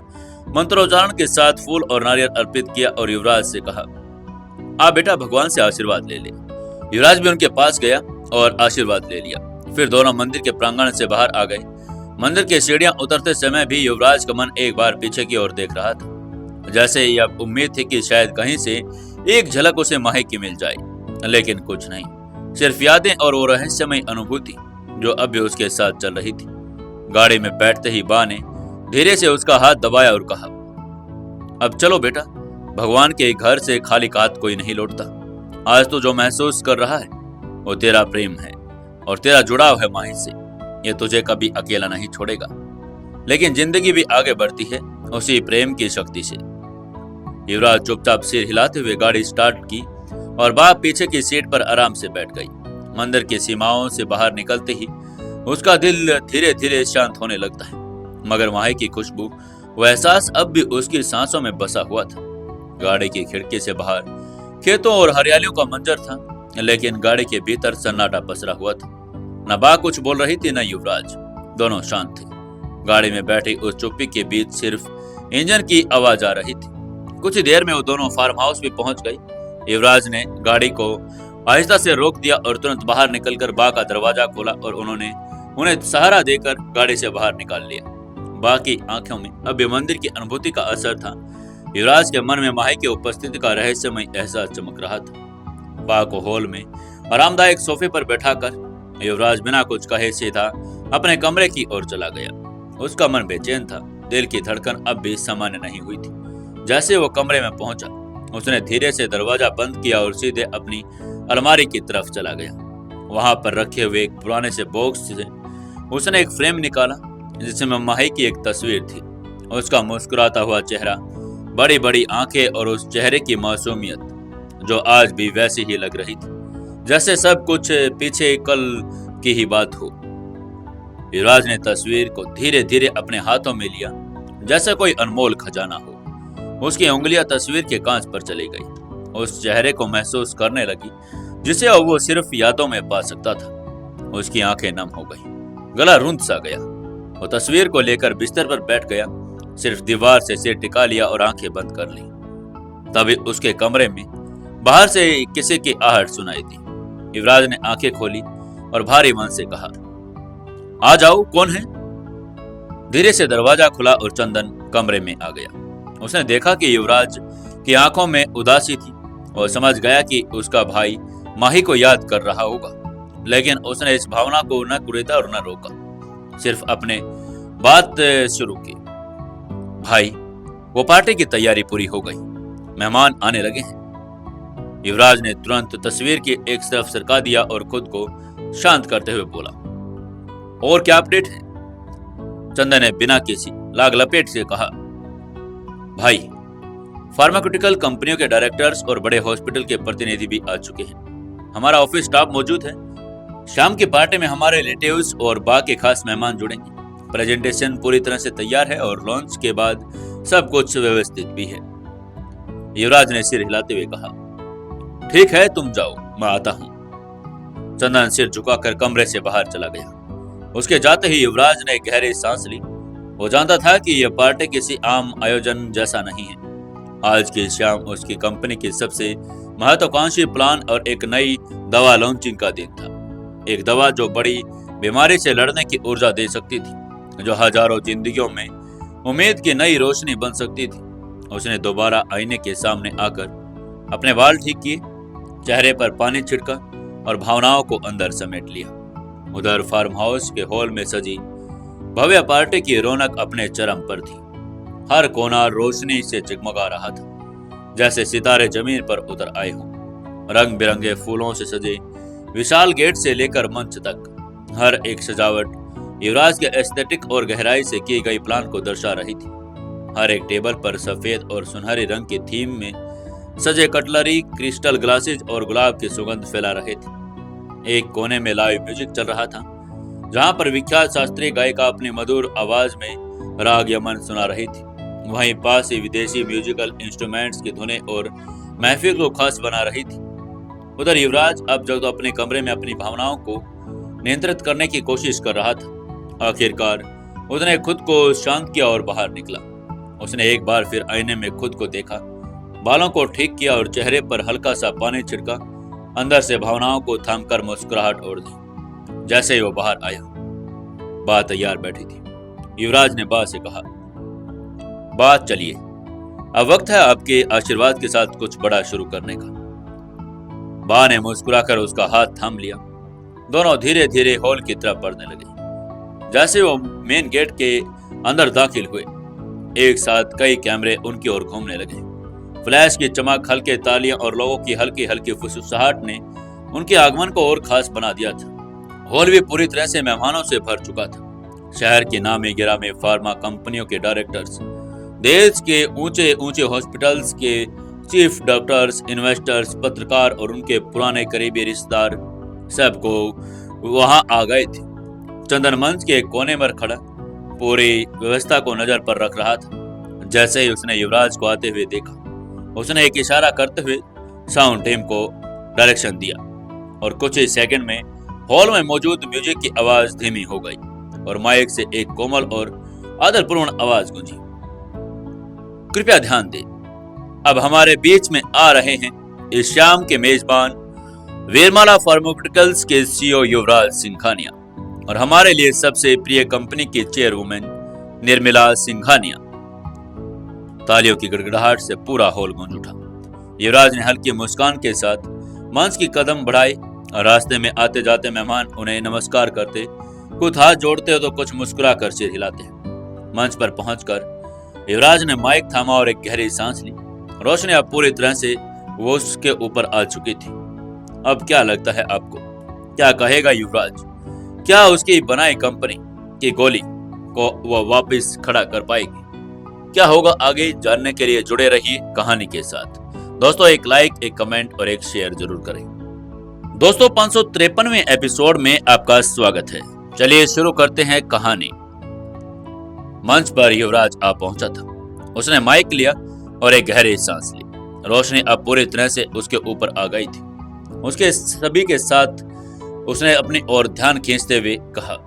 मंत्रोच्चारण के साथ फूल और नारियल अर्पित किया और युवराज से कहा, आ बेटा, भगवान से आशीर्वाद ले ले। युवराज भी उनके पास गया और आशीर्वाद ले लिया। फिर दोनों मंदिर के प्रांगण से बाहर आ गए। मंदिर की सीढ़ियां उतरते समय भी युवराज का मन एक बार पीछे की ओर देख रहा था, जैसे यह उम्मीद थी कि शायद कहीं से एक झलक उसे माही की मिल जाए। लेकिन कुछ नहीं, सिर्फ यादें और वो रहस्यमय अनुभूति जो अब भी उसके साथ चल रही थी। गाड़ी में बैठते ही बा ने धीरे से उसका हाथ दबाया और कहा, अब चलो बेटा, भगवान के घर से खाली हाथ कोई नहीं लौटता। आज तो जो महसूस कर रहा है वो तेरा प्रेम है और तेरा जुड़ाव है माही से। ये तुझे कभी अकेला नहीं छोड़ेगा। लेकिन जिंदगी भी आगे बढ़ती है उसी प्रेम की शक्ति से। युवराज चुपचाप सिर हिलाते हुए गाड़ी स्टार्ट की और बाप पीछे की सीट पर आराम से बैठ गई। मंदिर की सीमाओं से बाहर निकलते ही उसका दिल धीरे धीरे शांत होने लगता है, मगर माही की खुशबू, वह एहसास अब भी उसकी सांसों में बसा हुआ था। गाड़ी की खिड़की से बाहर खेतों और हरियालियों का मंजर था, लेकिन गाड़ी के भीतर सन्नाटा पसरा हुआ था। न बा कुछ बोल रही थी, न युवराज। दोनों शांत थे। गाड़ी में बैठी उस चुप्पी के बीच सिर्फ इंजन की आवाज आ रही थी। कुछ ही देर में वो दोनों फार्म हाउस भी पहुंच गई। युवराज ने गाड़ी को आहिस्ता से रोक दिया और तुरंत बाहर निकलकर बा का दरवाजा खोला और उन्होंने उन्हें सहारा देकर गाड़ी से बाहर निकाल लिया। बा की आंखों में अब भी मंदिर की अनुभूति का असर था। युवराज के मन में माही की उपस्थिति का रहस्यमय एहसास चमक रहा था। बा को हॉल में आरामदायक सोफे पर बैठाकर युवराज बिना कुछ कहे सीधा अपने कमरे की ओर चला गया। उसका मन बेचैन था, दिल की धड़कन अब भी सामान्य नहीं हुई थी। जैसे वो कमरे में पहुंचा, उसने धीरे से दरवाजा बंद किया और सीधे अपनी अलमारी की तरफ चला गया। वहां पर रखे हुए एक पुराने से बॉक्स से उसने एक फ्रेम निकाला जिसमें माही की एक तस्वीर थी। उसका मुस्कुराता हुआ चेहरा, बड़ी बड़ी आंखें और उस चेहरे की मासूमियत जो आज भी वैसी ही लग रही थी जैसे सब कुछ पीछे कल की ही बात हो। युवराज ने तस्वीर को धीरे धीरे अपने हाथों में लिया, जैसे कोई अनमोल खजाना हो। उसकी उंगलियां तस्वीर के कांच पर चली गई, उस चेहरे को महसूस करने लगी जिसे अब वो सिर्फ यादों में पा सकता था। उसकी आंखें नम हो गई, गला रूंध सा गया। वो तस्वीर को लेकर बिस्तर पर बैठ गया, सिर्फ दीवार से सिर टिका लिया और आंखें बंद कर ली। तभी उसके कमरे में बाहर से किसी की आहट सुनाई दी। युवराज ने आंखें खोली और भारी मन से कहा, आ जाओ, कौन है? धीरे से दरवाजा खुला और चंदन कमरे में आ गया। उसने देखा कि युवराज की आंखों में उदासी थी और समझ गया कि उसका भाई माही को याद कर रहा होगा। लेकिन उसने इस भावना को न कुरेदा और न रोका, सिर्फ अपने बात शुरू की। भाई, वो पार्टी की तैयारी पूरी हो गई, मेहमान आने लगे हैं। युवराज ने तुरंत तस्वीर की एक तरफ सरका दिया और खुद को शांत करते हुए बोला, और क्या अपडेट है? चंदन ने बिना किसी लाग लपेट से कहा, भाई, फार्मास्यूटिकल कंपनियों के डायरेक्टर्स और बड़े हॉस्पिटल के प्रतिनिधि भी आ चुके हैं। हमारा ऑफिस स्टाफ मौजूद है। शाम की पार्टी में हमारे रिलेटिव्स और बाकी खास मेहमान जुड़ेंगे। प्रेजेंटेशन पूरी तरह से तैयार है और लॉन्च के बाद सब कुछ व्यवस्थित भी है। युवराज ने सिर हिलाते हुए कहा, ठीक है, तुम जाओ, मैं आता हूं। चंदन सिर झुकाकर कमरे से बाहर चला गया। उसके जाते ही युवराज ने गहरी सांस ली। वो जानता था कि यह पार्टी किसी आम आयोजन जैसा नहीं है। आज की शाम उसकी कंपनी की सबसे महत्वाकांक्षी प्लान और एक नई दवा लॉन्चिंग का दिन था। एक दवा जो बड़ी बीमारी से लड़ने की ऊर्जा दे सकती थी, जो हजारों जिंदगियों में उम्मीद की नई रोशनी बन सकती थी। उसने दोबारा आईने के सामने आकर अपने बाल ठीक किए, चेहरे पर पानी छिड़का और भावनाओं को अंदर समेट लिया। उधर फार्म हाउस के हॉल में सजी भव्य पार्टी की रौनक अपने चरम पर थी। हर कोना रोशनी से जगमगा रहा था, जैसे सितारे जमीन पर उतर आए हों। रंग बिरंगे फूलों से सजे विशाल गेट से लेकर मंच तक हर एक सजावट युवराज के एस्थेटिक और गहराई से की गई प्लान को दर्शा रही थी। हर एक टेबल पर सफेद और सुनहरी रंग की थीम में सजे कटलरी, क्रिस्टल ग्लासेस और गुलाब की सुगंध फैला रहे थे। एक कोने में लाइव म्यूजिक चल रहा था, जहां पर विख्यात शास्त्रीय गायिका अपनी मधुर आवाज में राग यमन सुना रही थी। वहीं पास ही विदेशी म्यूजिकल इंस्ट्रूमेंट्स की धुनें और महफिल को खास बना रही थी। उधर युवराज अब जब अपने कमरे में अपनी भावनाओं को नियंत्रित करने की कोशिश कर रहा था। आखिरकार उसने खुद को शांत किया और बाहर निकला। उसने एक बार फिर आईने में खुद को देखा, बालों को ठीक किया और चेहरे पर हल्का सा पानी छिड़का। अंदर से भावनाओं को थामकर मुस्कुराहट ओढ़ दी। जैसे ही वो बाहर आया, बात तैयार बैठी थी। युवराज ने बा से कहा, बात चलिए, अब वक्त है आपके आशीर्वाद के साथ कुछ बड़ा शुरू करने का। बा ने मुस्कुराकर उसका हाथ थाम लिया। दोनों धीरे धीरे हॉल की तरफ बढ़ने लगे। जैसे वो मेन गेट के अंदर दाखिल हुए, एक साथ कई कैमरे उनकी ओर घूमने लगे। फ्लैश की चमक, हल्के तालियां और लोगों की हल्की हल्की फुसफुसाहट ने उनके आगमन को और खास बना दिया था। हॉल भी पूरी तरह से मेहमानों से भर चुका था। शहर के नामी गिरामी फार्मा कंपनियों के डायरेक्टर्स, देश के ऊंचे ऊंचे हॉस्पिटल्स के चीफ डॉक्टर्स, इन्वेस्टर्स, पत्रकार और उनके पुराने करीबी रिश्तेदार सबको वहां आ गए थे। चंदन मंच के एक कोने पर खड़ा पूरी व्यवस्था को नजर पर रख रहा था। जैसे ही उसने युवराज को आते हुए देखा, उसने एक इशारा करते हुए साउंड टीम को डायरेक्शन दिया और कुछ ही सेकंड में हॉल में मौजूद म्यूजिक की आवाज धीमी हो गई और माइक से एक कोमल और आदरपूर्ण आवाज गूंजी, कृपया ध्यान दें, अब हमारे बीच में आ रहे हैं इस शाम के मेजबान वीरमाला फार्मास्यूटिकल्स के सीईओ युवराज सिंघानिया और हमारे लिए सबसे प्रिय कंपनी की चेयरवुमेन निर्मला सिंघानिया। तालियों की गड़गड़ाहट से पूरा हॉल गूंज उठा। युवराज ने हल्की मुस्कान के साथ मंच की कदम बढ़ाए और रास्ते में आते जाते मेहमान उन्हें नमस्कार करते, कुछ हाथ जोड़ते तो कुछ मुस्कुरा कर सिर हिलाते। मंच पर पहुंचकर युवराज ने माइक थामा और एक गहरी सांस ली। रोशनी अब पूरी तरह से वो उसके ऊपर आ चुकी थी। अब क्या लगता है आपको, क्या कहेगा युवराज? क्या उसकी बनाई कंपनी की गोली को वो वापस खड़ा कर पाएगी? क्या होगा आगे, जानने के लिए जुड़े रहिए कहानी के साथ। दोस्तों, एक लाइक, एक कमेंट और एक शेयर जरूर करें। दोस्तों, 553वें एपिसोड में आपका स्वागत है। चलिए शुरू करते हैं कहानी। मंच पर युवराज आ पहुंचा था। उसने माइक लिया और एक गहरी सांस ली। रोशनी अब पूरी तरह से उसके ऊपर आ गई थी। उसके सभी के साथ उसने अपनी ओर ध्यान खींचते हुए कहा,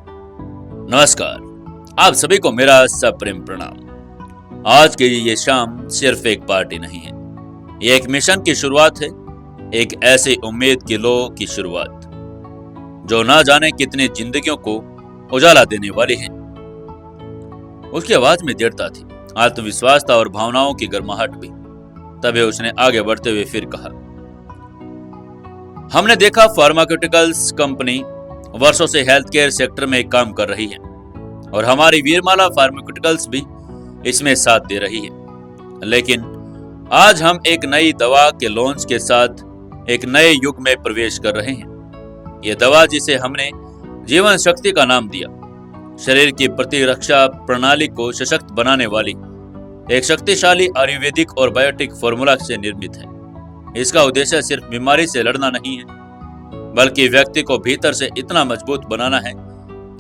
नमस्कार, आप सभी को मेरा सप्रेम प्रणाम। आज की ये शाम सिर्फ एक पार्टी नहीं है, ये एक मिशन की शुरुआत है, एक ऐसी उम्मीद की लो की शुरुआत जो ना जाने कितनी जिंदगियों को उजाला देने वाली है। उसकी आवाज में दृढ़ता थी, आत्मविश्वास था और भावनाओं की गर्माहट भी। तभी उसने आगे बढ़ते हुए फिर कहा, हमने देखा फार्मास्यूटिकल्स कंपनी वर्षों से हेल्थ केयर सेक्टर में काम कर रही है और हमारी वीरमाला फार्मास्यूटिकल्स भी इसमें साथ दे रही है। लेकिन आज हम एक नई दवा के लॉन्च के साथ एक नए युग में प्रवेश कर रहे हैं। यह दवा, जिसे हमने जीवन शक्ति का नाम दिया, शरीर की प्रतिरक्षा प्रणाली को सशक्त बनाने वाली एक शक्तिशाली आयुर्वेदिक और बायोटिक फॉर्मूला से निर्मित है। इसका उद्देश्य सिर्फ बीमारी से लड़ना नहीं है, बल्कि व्यक्ति को भीतर से इतना मजबूत बनाना है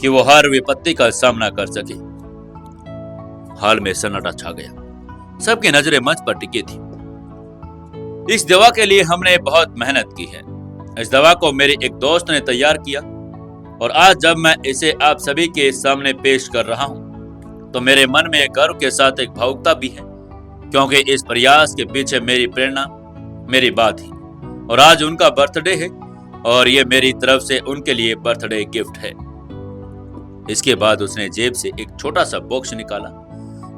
कि वो हर विपत्ति का सामना कर सके। हाल में सन्नाटा छा गया। सबकी नजरें मंच पर टिकी थी। इस दवा के लिए हमने बहुत मेहनत की है। इस दवा को मेरे एक दोस्त ने तैयार किया और आज जब मैं इसे आप सभी के सामने पेश कर रहा हूं तो मेरे मन में एक गर्व के साथ एक भावुकता भी है, क्योंकि इस प्रयास के पीछे मेरी प्रेरणा मेरी बात थी और आज उनका बर्थडे है और ये मेरी तरफ से उनके लिए बर्थडे गिफ्ट है। इसके बाद उसने जेब से एक छोटा सा बॉक्स निकाला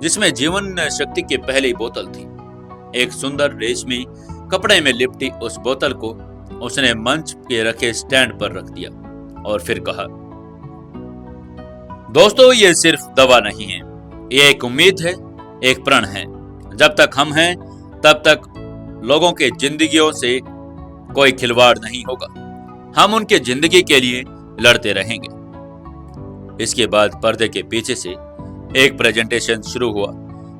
जिसमें जीवन शक्ति की पहली बोतल थी। एक सुंदर रेशमी कपड़े में लिपटी उस बोतल को उसने मंच के रखे स्टैंड पर रख दिया और फिर कहा, दोस्तों ये सिर्फ दवा नहीं है, ये एक उम्मीद है, एक प्रण है। जब तक हम हैं तब तक लोगों के जिंदगियों से कोई खिलवाड़ नहीं होगा। हम उनके जिंदगी के लिए लड़ते रहेंगे। इसके बाद पर्दे के पीछे से एक प्रेजेंटेशन शुरू हुआ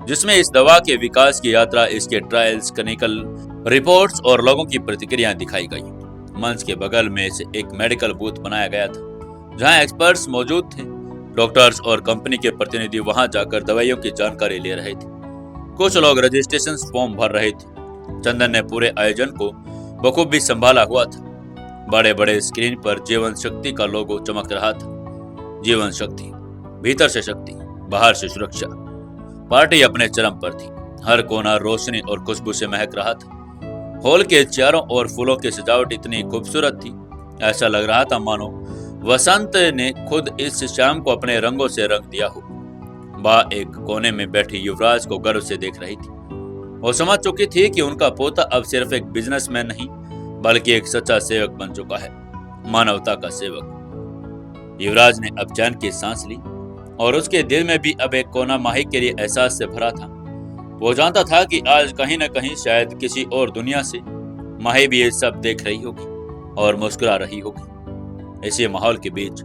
जिसमें इस दवा के विकास की यात्रा, इसके ट्रायल्स, क्लिनिकल रिपोर्ट्स और लोगों की प्रतिक्रियाएं दिखाई गई। मंच के बगल में से एक मेडिकल बूथ बनाया गया था जहां एक्सपर्ट्स मौजूद थे। डॉक्टर्स और कंपनी के प्रतिनिधि वहां जाकर दवाइयों की जानकारी ले रहे थे। कुछ लोग रजिस्ट्रेशन फॉर्म भर रहे थे। चंदन ने पूरे आयोजन को बखूबी संभाला हुआ था। बड़े बड़े स्क्रीन पर जीवन शक्ति का लोगो चमक रहा था। जीवन शक्ति, भीतर से शक्ति, बाहर से सुरक्षा। पार्टी अपने चरम पर थी। हर कोना रोशनी और खुशबू से महक रहा था। हॉल के चारों ओर फूलों की सजावट इतनी खूबसूरत थी, ऐसा लग रहा था मानो वसंत ने खुद इस शाम को अपने रंगों से रंग दिया हो। बा एक कोने में बैठी युवराज को गर्व से देख रही थी। वो समझ चुकी थी कि उनका पोता अब सिर्फ एक बिजनेसमैन नहीं बल्कि एक सच्चा सेवक बन चुका है, मानवता का सेवक। युवराज ने अब चैन की सांस ली और उसके दिल में भी अब एक कोना माही के लिए एहसास से भरा था। वो जानता था कि आज कहीं न कहीं शायद किसी और दुनिया से माही भी ये सब देख रही होगी और मुस्कुरा रही होगी। इसी माहौल के बीच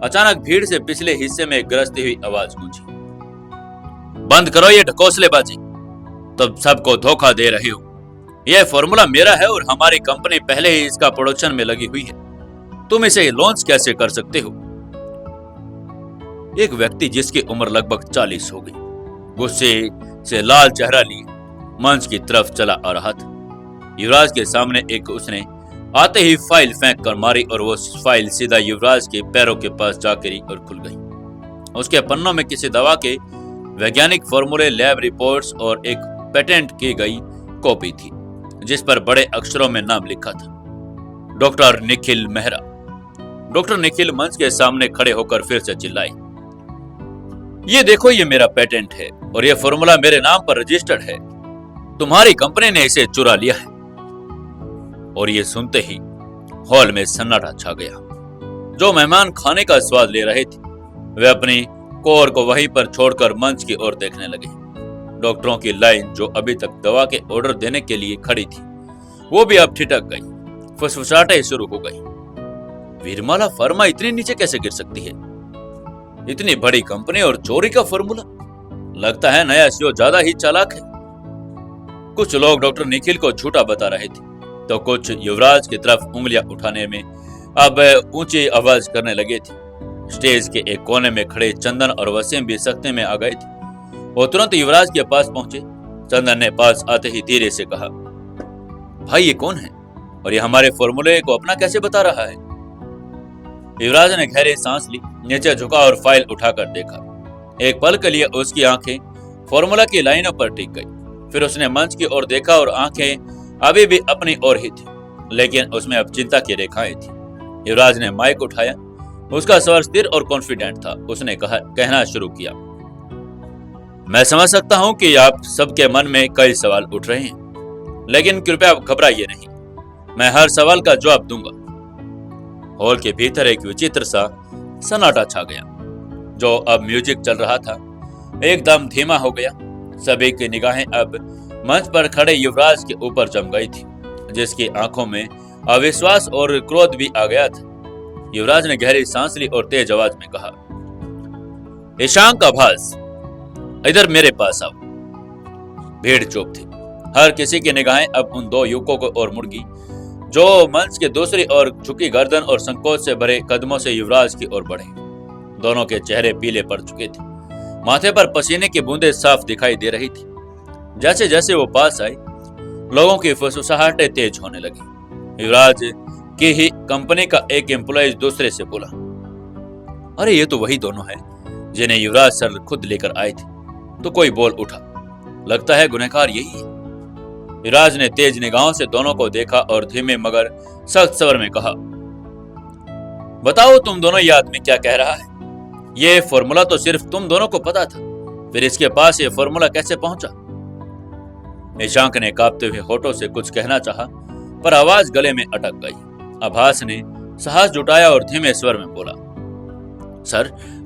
अचानक भीड़ से पिछले हिस्से में गरजती हुई आवाज गूंजी, बंद करो ये ढकोसलेबाजी, तुम सबको धोखा दे रहे हो। यह फॉर्मूला मेरा है और हमारी कंपनी पहले ही इसका प्रोडक्शन में लगी हुई है। तुम इसे लॉन्च कैसे कर सकते हो? एक व्यक्ति जिसकी उम्र लगभग 40 हो गई, गुस्से से लाल चेहरा लिए मंच की तरफ चला आ रहा था। युवराज के सामने एक उसने आते ही फाइल फेंक कर मारी और वो फाइल सीधा युवराज के पैरों के पास जा गिरी और खुल गई। उसके पन्नों में किसी दवा के वैज्ञानिक फॉर्मूले, लैब रिपोर्ट्स और एक पेटेंट की गई कॉपी थी जिस पर बड़े अक्षरों में नाम लिखा था, डॉक्टर निखिल मेहरा। डॉक्टर निखिल मंच के सामने खड़े होकर फिर से चिल्लाए, ये देखो, ये मेरा पेटेंट है और ये फॉर्मूला मेरे नाम पर रजिस्टर्ड है। तुम्हारी कंपनी ने इसे चुरा लिया है। और ये सुनते ही हॉल में सन्नाटा छा गया। जो मेहमान खाने का स्वाद ले रहे थे वे अपनी कोर को वहीं पर छोड़कर मंच की ओर देखने लगे। डॉक्टरों की लाइन जो अभी तक दवा के ऑर्डर देने के लिए खड़ी थी वो भी अब ठिठक गई। फुसफुसाहटें शुरू हो गई। वीरमाला फार्मा इतनी नीचे कैसे गिर सकती है? इतनी बड़ी कंपनी और चोरी का फॉर्मूला? लगता है नया सीईओ ज्यादा ही चालाक है। कुछ लोग डॉक्टर निखिल को झूठा बता रहे थे तो कुछ युवराज की तरफ उंगलियां उठाने में अब ऊंची आवाज करने लगे थे। स्टेज के एक कोने में खड़े चंदन और वसीम भी सख्ते में आ गए थे। वो तुरंत युवराज के पास पहुंचे। चंदन ने पास आते ही धीरे से कहा, भाई ये कौन है और ये हमारे फॉर्मूले को अपना कैसे बता रहा है? युवराज ने गहरी सांस ली, नीचे झुका और फाइल उठाकर देखा। एक पल के लिए उसकी आंखें फॉर्मूला की लाइनों पर टिक गई। फिर उसने मंच की ओर देखा और आंखें अभी भी अपनी ओर ही थी, लेकिन उसमें अब चिंता की रेखाएं थी। युवराज ने माइक उठाया। उसका स्वर स्थिर और कॉन्फिडेंट था। उसने कहना शुरू किया, मैं समझ सकता हूं कि आप सबके मन में कई सवाल उठ रहे हैं, लेकिन कृपया घबराइए नहीं, मैं हर सवाल का जवाब दूंगा। हॉल के भीतर एक विचित्र सा सन्नाटा छा गया। जो अब म्यूजिक चल रहा था एकदम धीमा हो गया। सभी की निगाहें अब मंच पर खड़े युवराज के ऊपर जम गई थी, जिसकी आंखों में अविश्वास और क्रोध भी आ गया था। युवराज ने गहरी सांस ली और तेज आवाज में कहा, ईशांक आभास, इधर मेरे पास आओ। भीड़ चुप थी। हर किसी की निगाहें अब उन दो युवकों को ओर मुड़ गई जो मंच के दूसरी ओर झुकी गर्दन और संकोच से भरे कदमों से युवराज की ओर बढ़े। दोनों के चेहरे पीले पड़ चुके थे, माथे पर पसीने की बूंदें साफ दिखाई दे रही थी। जैसे जैसे वो पास आई, लोगों की फुसफुसाहटें तेज होने लगी। युवराज की ही कंपनी का एक एम्प्लॉय दूसरे से बोला, अरे ये तो वही दोनों हैं जिन्हें युवराज सर खुद लेकर आए थे। तो कोई बोल उठा, लगता है गुनहगार यही है। युवराज ने तेज निगाहों से दोनों को देखा और धीमे मगर सख्त स्वर में कहा, बताओ तुम दोनों, ये आदमी क्या कह रहा है? ये फॉर्मूला तो सिर्फ तुम दोनों को पता था, फिर इसके पास ये फॉर्मूला कैसे पहुंचा? ईशांक ने कांपते हुए होठों से कुछ कहना चाहा, पर आवाज गले में अटक गई। आभास ने साहस जुटाया और धीमे स्वर में बोला,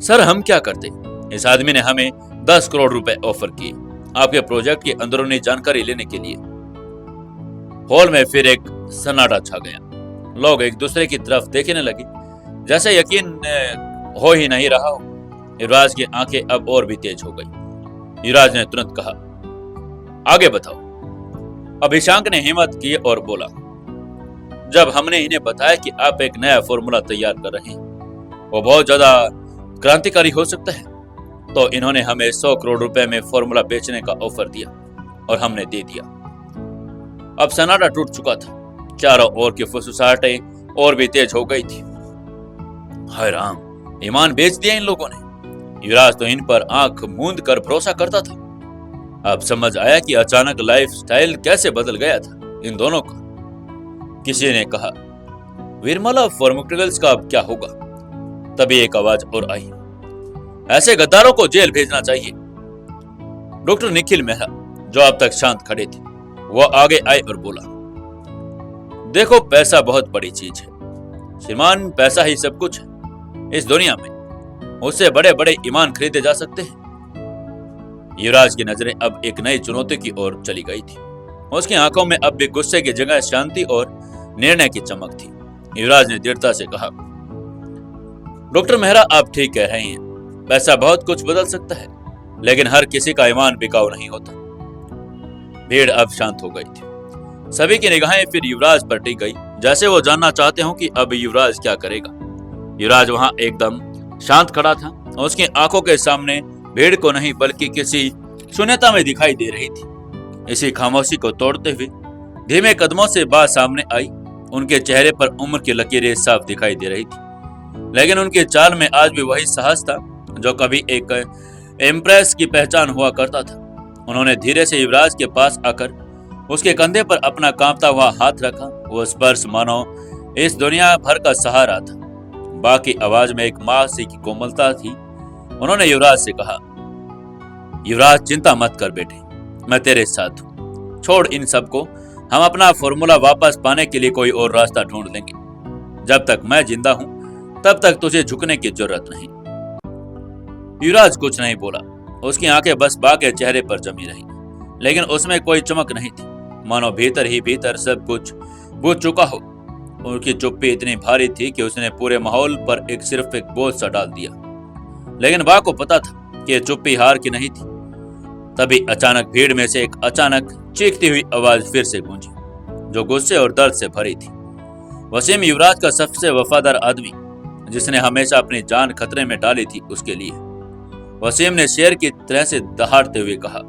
सर हम क्या करते? इस आदमी ने हमें 10 करोड़ रुपए ऑफर किए आपके प्रोजेक्ट की अंदरूनी जानकारी लेने के लिए। हॉल में फिर एक सन्नाटा छा गया। लोग एक दूसरे की तरफ देखने लगे, जैसे यकीन हो ही नहीं रहा हो। युवराज की आंखें अब और भी तेज हो गई। युवराज ने तुरंत कहा, आगे बताओ। अब ईशांक ने हिम्मत की और बोला, जब हमने इन्हें बताया कि आप एक नया फॉर्मूला तैयार कर रहे हैं, वो बहुत ज्यादा क्रांतिकारी हो सकता है, तो इन्होंने हमें 100 करोड़ रुपए में फॉर्मूला बेचने का ऑफर दिया और हमने दे दिया। अब सन्नाटा टूट चुका था। चारों ओर की फुसफुसाहटें और भी तेज हो गई थी। हाय राम, ईमान बेच दिया इन लोगों ने। युवराज तो इन पर आंख मूंद कर भरोसा करता था। अब समझ आया कि अचानक लाइफ स्टाइल कैसे बदल गया था इन दोनों का। किसी ने कहा, विरमला फार्मास्यूटिकल्स का अब क्या होगा? तभी एक आवाज और आई, ऐसे गद्दारों को जेल भेजना चाहिए। डॉक्टर निखिल मेहरा, जो अब तक शांत खड़े थे, वो आगे आए और बोला, देखो पैसा बहुत बड़ी चीज है श्रीमान, पैसा ही सब कुछ है इस दुनिया में। उससे बड़े बड़े ईमान खरीदे जा सकते हैं। युवराज की नजरें अब एक नई चुनौती की ओर चली गई थी। उसकी आंखों में अब भी गुस्से की जगह शांति और निर्णय की चमक थी। युवराज ने दृढ़ता से कहा, डॉक्टर मेहरा, आप ठीक कह रहे हैं, पैसा बहुत कुछ बदल सकता है, लेकिन हर किसी का ईमान बिकाऊ नहीं होता। भीड़ अब शांत हो गई थी। सभी की निगाहें फिर युवराज पर टिक गई, जैसे वो जानना चाहते हो कि अब युवराज क्या करेगा। युवराज वहां एकदम शांत खड़ा था। उसकी आंखों के सामने भीड़ को नहीं बल्कि किसी शून्यता में दिखाई दे रही थी। इसी खामोशी को तोड़ते हुए धीमे कदमों से बात सामने आई। उनके चेहरे पर उम्र की लकीरें साफ दिखाई दे रही थी, लेकिन उनके चाल में आज भी वही साहस था जो कभी एक एम्प्रेस की पहचान हुआ करता था। उन्होंने धीरे से युवराज के पास आकर उसके कंधे पर अपना कांपता हुआ हाथ रखा। वो स्पर्श मानो इस दुनिया भर का सहारा था। बाकी आवाज में एक माँ सी की कोमलता थी। उन्होंने युवराज से कहा, युवराज चिंता मत कर बेटे, मैं तेरे साथ हूँ। छोड़ इन सबको, हम अपना फॉर्मूला वापस पाने के लिए कोई और रास्ता ढूंढ लेंगे। जब तक मैं जिंदा हूँ तब तक तुझे झुकने की जरूरत नहीं। युवराज कुछ नहीं बोला। उसकी आंखें बस बा के चेहरे पर जमी रही, लेकिन उसमें कोई चमक नहीं थी, मानो भीतर ही भीतर सब कुछ बुझ चुका हो। उनकी चुप्पी इतनी भारी थी कि उसने पूरे माहौल पर सिर्फ एक बोझ सा डाल दिया। लेकिन बा को पता था कि चुप्पी हार की नहीं थी। तभी अचानक भीड़ में से एक अचानक चीखती हुई आवाज फिर से गूंजी, जो गुस्से और दर्द से भरी थी। वसीम, युवराज का सबसे वफादार आदमी, जिसने हमेशा अपनी जान खतरे में डाली थी, उसके लिए। वसीम ने शेर की तरह से दहाड़ते हुए कहा,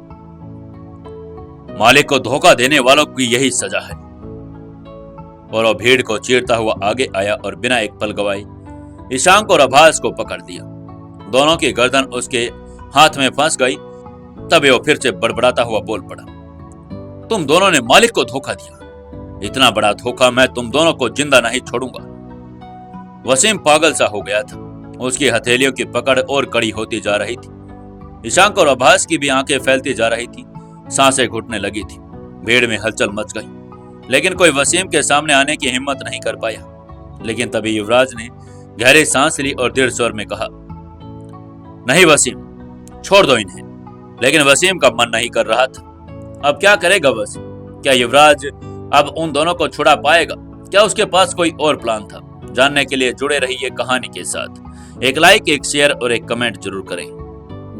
मालिक को धोखा देने वालों की यही सजा है। और वो भीड़ को चीरता हुआ आगे आया और बिना एक पल गवाए ईशांक और आभास को पकड़ दिया। दोनों की गर्दन उसके हाथ में फंस गई। तभी वो फिर से बड़बड़ाता हुआ बोल पड़ा, तुम दोनों ने मालिक को धोखा दिया। इतना बड़ा धोखा, मैं तुम दोनों को जिंदा नहीं छोड़ूंगा। वसीम पागल सा हो गया था। उसकी हथेलियों की पकड़ और कड़ी होती जा रही थी। ईशांक और आभास की भी आंखें फैलती जा रही थी, सांसें घुटने लगी थी। भीड़ में हलचल मच गई, लेकिन कोई वसीम के सामने आने की हिम्मत नहीं कर पाया। लेकिन तभी युवराज ने गहरी सांस ली और दृढ़ स्वर में कहा, नहीं वसीम, छोड़ दो इन्हें। लेकिन वसीम का मन नहीं कर रहा था। अब क्या करेगा वसीम? क्या युवराज अब उन दोनों को छुड़ा पाएगा? क्या उसके पास कोई और प्लान था? जानने के लिए जुड़े रहिए कहानी के साथ। एक लाइक, एक शेयर और एक कमेंट जरूर करें।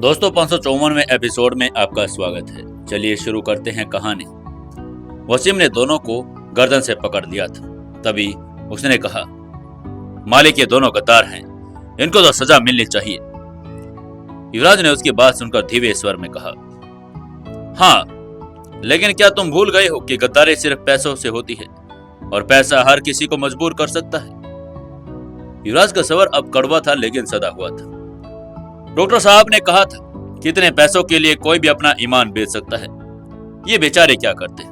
दोस्तों, 554वें एपिसोड में आपका स्वागत है। चलिए शुरू करते हैं कहानी। वसीम ने दोनों को गर्दन से पकड़ लिया था। तभी उसने कहा, मालिक ये दोनों गद्दार हैं, इनको तो सजा मिलनी चाहिए। युवराज ने उसकी बात सुनकर धीमे स्वर में कहा, हाँ, लेकिन क्या तुम भूल गए हो कि गद्दारी सिर्फ पैसों से होती है और पैसा हर किसी को मजबूर कर सकता है। युवराज का स्वर अब कड़वा था लेकिन सदा हुआ था। डॉक्टर साहब ने कहा था, कितने पैसों के लिए कोई भी अपना ईमान बेच सकता है। ये बेचारे क्या करते?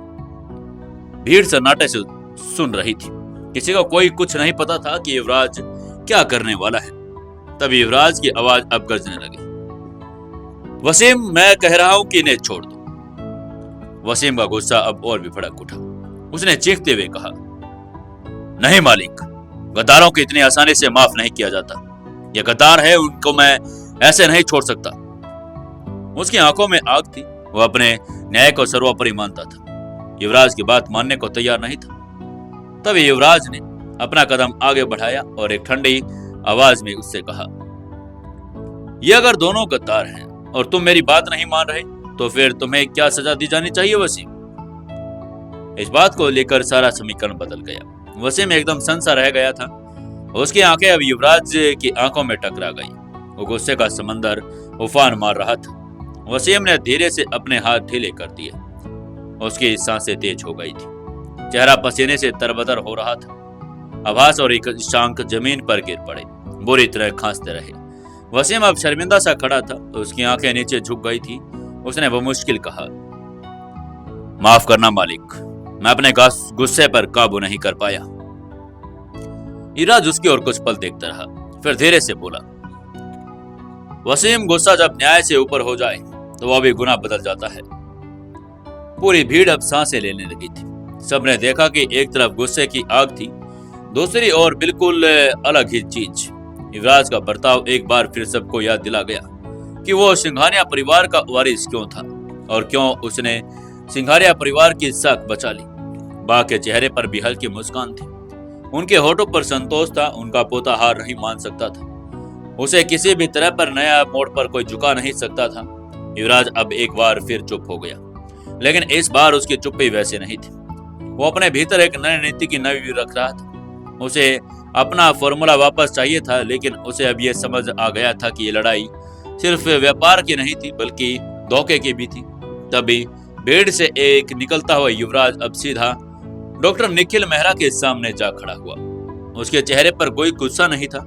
भीड़ सन्नाटे से सुन रही थी। किसी को कोई कुछ नहीं पता था कि युवराज क्या करने वाला है। तभी युवराज की आवाज अब गरजने लगी, वसीम, मैं कह रहा हूं कि इन्हें छोड़ दो। वसीम का गुस्सा अब और भी भड़क उठा। उसने चीखते हुए कहा, नहीं मालिक, गद्दारों को इतनी आसानी से माफ नहीं किया जाता। ये गद्दार है, उनको मैं ऐसे नहीं छोड़ सकता। उसकी आंखों में आग थी। वो अपने न्याय को सर्वोपरि मानता था। युवराज की बात मानने को तैयार नहीं था। तभी युवराज ने अपना कदम आगे बढ़ाया और एक ठंडी आवाज में उससे कहा, ये अगर दोनों गद्दार हैं और तुम मेरी बात नहीं मान रहे तो फिर तुम्हें क्या सजा दी जानी चाहिए वसीम? इस बात को लेकर सारा समीकरण बदल गया। वसीम एकदम सनसा रह गया था। उसकी आंखें अब युवराज की आंखों में टकरा गई। वो गुस्से का समंदर उफान मार रहा था। वसीम ने धीरे से अपने हाथ ढीले कर दिए। उसकी सांसें तेज हो गई थी। चेहरा पसीने से तरबतर हो रहा था। आभास और ईशांक जमीन पर गिर पड़े, बुरी तरह खांसते रहे। वसीम अब शर्मिंदा सा खड़ा था। उसकी आंखें नीचे झुक गई थी। उसने बमुश्किल कहा, माफ करना मालिक, मैं अपने गुस्से पर काबू नहीं कर पाया। युवराज उसकी ओर कुछ पल देखता रहा, फिर धीरे से बोला, वसीम, गुस्सा जब न्याय से ऊपर हो जाए तो वह भी गुनाह बदल जाता है। पूरी भीड़ अब सांसें लेने लगी थी। सबने देखा कि एक तरफ गुस्से की आग थी, दूसरी ओर बिल्कुल अलग ही चीज। युवराज का बर्ताव एक बार फिर सबको याद दिला गया कि वो सिंघानिया परिवार का वारिस क्यों था और क्यों उसने सिंघानिया परिवार की साख बचा ली। बा के चेहरे पर भी हल्की मुस्कान थी। उनके होठों पर संतोष था। उनका पोता हार नहीं मान सकता था। उसे किसी भी तरह पर नया मोड़ पर कोई झुका नहीं सकता था। युवराज अब एक बार फिर चुप हो गया, लेकिन इस बार उसकी चुप्पी वैसे नहीं थी। वो अपने भीतर एक नई नीति की नवी रख रहा था। उसे अपना फॉर्मूला वापस चाहिए था, लेकिन उसे अब यह समझ आ गया था कि ये लड़ाई सिर्फ व्यापार की नहीं थी बल्कि धोखे की भी थी। तभी भीड़ से एक निकलता हुआ युवराज अब सीधा डॉक्टर निखिल मेहरा के सामने जा खड़ा हुआ। उसके चेहरे पर कोई गुस्सा नहीं था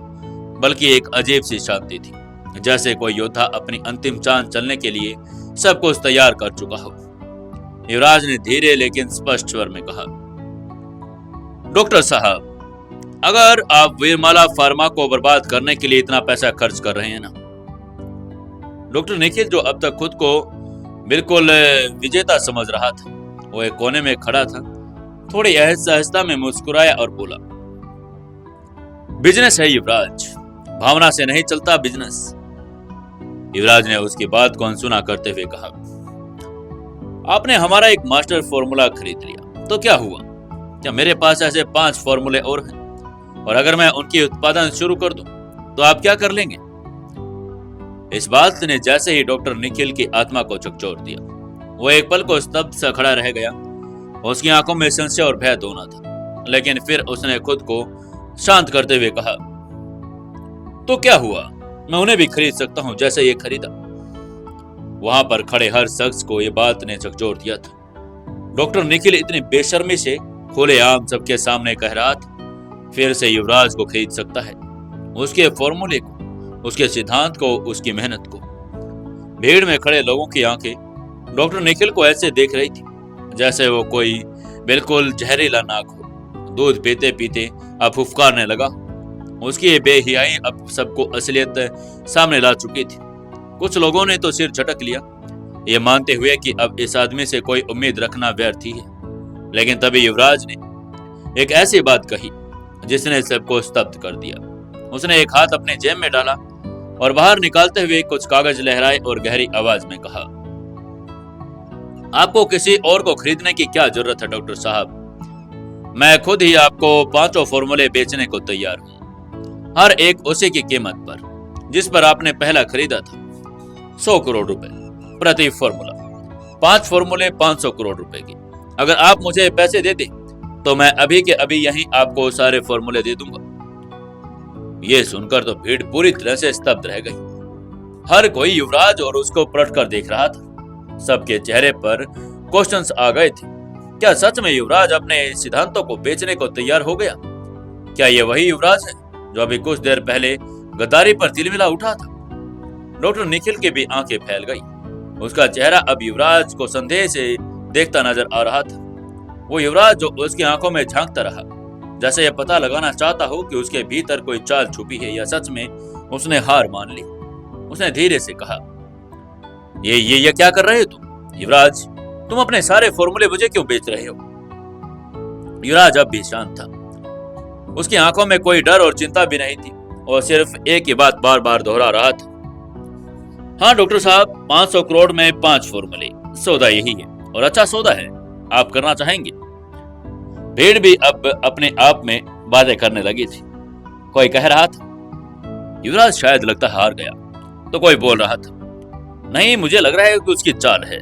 बल्कि एक अजीब सी शांति थी, जैसे कोई योद्धा अपनी अंतिम चांद चलने के लिए सब कुछ तैयार कर चुका हो। युवराज ने धीरे लेकिन स्पष्ट स्वर में कहा, डॉक्टर साहब, अगर आप वीरमाला फार्मा को बर्बाद करने के लिए इतना पैसा खर्च कर रहे हैं ना। डॉक्टर निखिल, जो अब तक खुद को बिल्कुल विजेता समझ रहा था, वो एक कोने में खड़ा था। थोड़ी सहजता में मुस्कुराया और बोला, बिजनेस है युवराज, भावना से नहीं चलता बिजनेस। युवराज ने उसकी बात को अनसुना करते हुए कहा, आपने हमारा एक मास्टर फॉर्मूला खरीद लिया तो क्या हुआ? क्या मेरे पास ऐसे 5 फॉर्मूले और हैं? और अगर मैं उनकी उत्पादन शुरू कर दूं तो आप क्या कर लेंगे? इस बात ने जैसे ही डॉक्टर निखिल की आत्मा को झकझोर दिया। वो एक पल को स्तब्ध सा खड़ा रह गया। उसकी आंखों में संशय और भय दोनों था, लेकिन फिर उसने खुद को शांत करते हुए कहा, तो क्या हुआ? मैं उन्हें भी खरीद सकता हूं जैसे ये खरीदा। वहां पर खड़े हर शख्स को ये बात ने झकझोर दिया था। डॉक्टर निखिल इतनी बेशर्मी से खुलेआम सबके सामने कह रहा था, फिर से युवराज को खरीद सकता है, उसके फॉर्मूले को, उसके सिद्धांत को, उसकी मेहनत को। भीड़ में खड़े लोगों की आंखें डॉक्टर निखिल को ऐसे देख रही थी जैसे वो कोई बिल्कुल जहरीला नाक हो। दूध पीते पीते अब फुफकारने लगा। उसकी ये बेहियाई अब सबको असलियत सामने ला चुकी थी। कुछ लोगों ने तो सिर झटक लिया, ये मानते हुए कि अब इस आदमी से कोई उम्मीद रखना व्यर्थ ही है। लेकिन तभी युवराज ने एक ऐसी बात कही जिसने सबको स्तब्ध कर दिया। उसने एक हाथ अपने जेब में डाला और बाहर निकालते हुए कुछ कागज लहराए और गहरी आवाज में कहा, आपको किसी और को खरीदने की क्या जरूरत है डॉक्टर साहब? मैं खुद ही आपको 5 फॉर्मूले बेचने को तैयार हूं, हर एक उसी की कीमत पर जिस पर आपने पहला खरीदा था। 100 करोड़ रुपए प्रति फॉर्मूला। 5 फॉर्मूले 500 करोड़ रुपए की। अगर आप मुझे पैसे देते तो मैं अभी के अभी यहीं आपको सारे फॉर्मूले दे दूंगा। ये सुनकर तो भीड़ पूरी तरह से स्तब्ध रह गई। हर कोई युवराज और उसको पलट कर देख रहा था। सबके चेहरे पर क्वेश्चंस आ गए थे। क्या सच में युवराज अपने सिद्धांतों को बेचने को तैयार हो गया? क्या ये वही युवराज है जो अभी कुछ देर पहले गद्दारी पर तिलमिला उठा था? डॉक्टर निखिल की भी आंखें फैल गई। उसका चेहरा अब युवराज को संदेह से देखता नजर आ रहा था। वो युवराज जो उसकी आंखों में झांकता रहा, जैसे यह पता लगाना चाहता हो कि उसके भीतर कोई चाल छुपी है या सच में उसने हार मान ली। उसने धीरे से कहा, ये क्या कर रहे हो तुम? युवराज, तुम अपने सारे फॉर्मूले मुझे क्यों बेच रहे हो? युवराज अब भी शांत था। उसकी आंखों में कोई डर और चिंता भी नहीं थी और सिर्फ एक ही बात बार बार दोहरा रहा था। हाँ डॉक्टर साहब, 500 करोड़ में 5 फॉर्मूले, सौदा यही है और अच्छा सौदा है। आप करना चाहेंगे? भीड़ भी अब अपने आप में बातें करने लगी थी। कोई कह रहा था, युवराज शायद लगता हार गया। तो कोई बोल रहा था, नहीं, मुझे लग रहा है कि उसकी चाल है।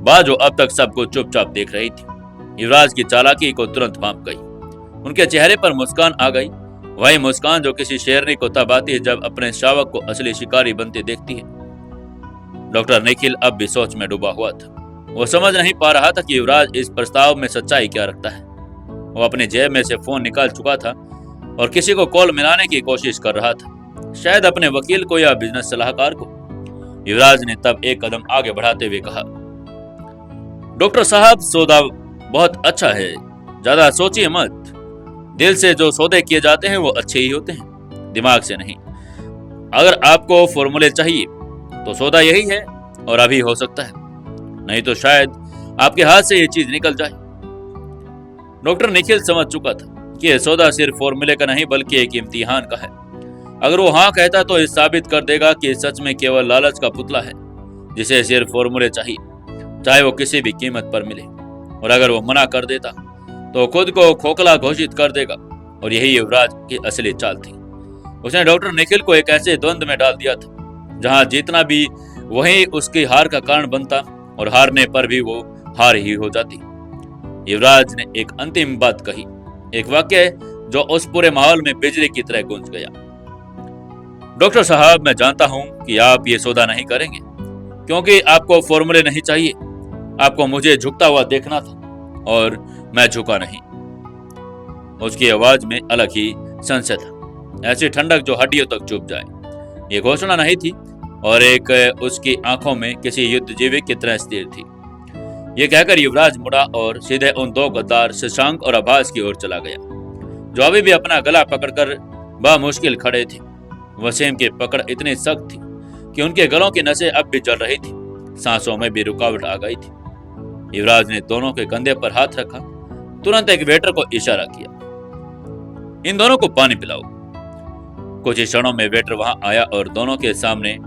बात जो अब तक सबको चुपचाप देख रही थी, युवराज की चालाकी को तुरंत भांप गई। उनके चेहरे पर मुस्कान आ गई, वही मुस्कान जो किसी शेरनी को तब आती है जब अपने शावक को असली शिकारी बनते देखती है। डॉक्टर निखिल अब भी सोच में डूबा हुआ था। वो समझ नहीं पा रहा था कि युवराज इस प्रस्ताव में सच्चाई क्या रखता है। वो अपने जेब में से फोन निकाल चुका था और किसी को कॉल मिलाने की कोशिश कर रहा था, शायद अपने वकील को या बिजनेस सलाहकार को। युवराज ने तब एक कदम आगे बढ़ाते हुए कहा, डॉक्टर साहब, सौदा बहुत अच्छा है, ज्यादा सोचिए मत। दिल से जो सौदे किए जाते हैं वो अच्छे ही होते हैं, दिमाग से नहीं। अगर आपको फॉर्मूले चाहिए तो सौदा यही है और अभी हो सकता है, नहीं तो शायद आपके हाथ से ये चीज निकल जाए। डॉक्टर निखिल समझ चुका था कि यह सौदा सिर्फ फॉर्मूले का नहीं बल्कि एक इम्तिहान का है। अगर वो हाँ कहता तो ये साबित कर देगा कि सच में केवल लालच का पुतला है जिसे सिर्फ फॉर्मूले चाहिए, चाहे वो किसी भी कीमत पर मिले। और अगर वो मना कर देता तो खुद को खोखला घोषित कर देगा, और यही युवराज की असली चाल थी। उसने डॉक्टर निखिल को एक ऐसे द्वंद में डाल दिया था जहां जीतना भी वही उसकी हार का कारण बनता और हारने पर भी वो हार ही हो जाती। युवराज ने एक अंतिम बात कही, एक वाक्य जो उस पूरे माहौल में बिजली की तरह गूंज गया। डॉक्टर साहब, मैं जानता हूं कि आप ये सौदा नहीं करेंगे क्योंकि आपको फॉर्मूले नहीं चाहिए। आपको मुझे झुकता हुआ देखना था और मैं झुका नहीं। उसकी आवाज में अलग ही संशय था, ऐसी ठंडक जो हड्डियों तक चुभ जाए। ये घोषणा नहीं थी और एक उसकी आंखों में किसी युद्धजीवी की तरह स्थिर थी। ये कहकर युवराज मुड़ा और सीधे उन दो गद्दार शशांक और आभास की ओर चला गया, जो अभी भी अपना गला पकड़कर बामुश्किल खड़े थे। वसीम की पकड़ इतनी सख्त थी कि उनके गलों की नसें अब भी जल रही थी, सांसों में भी रुकावट आ गई थी। युवराज ने दोनों के कंधे पर हाथ रखा, तुरंत एक वेटर को इशारा किया, इन दोनों को पानी पिलाओ। कुछ क्षणों में वेटर वहां आया और दोनों के सामने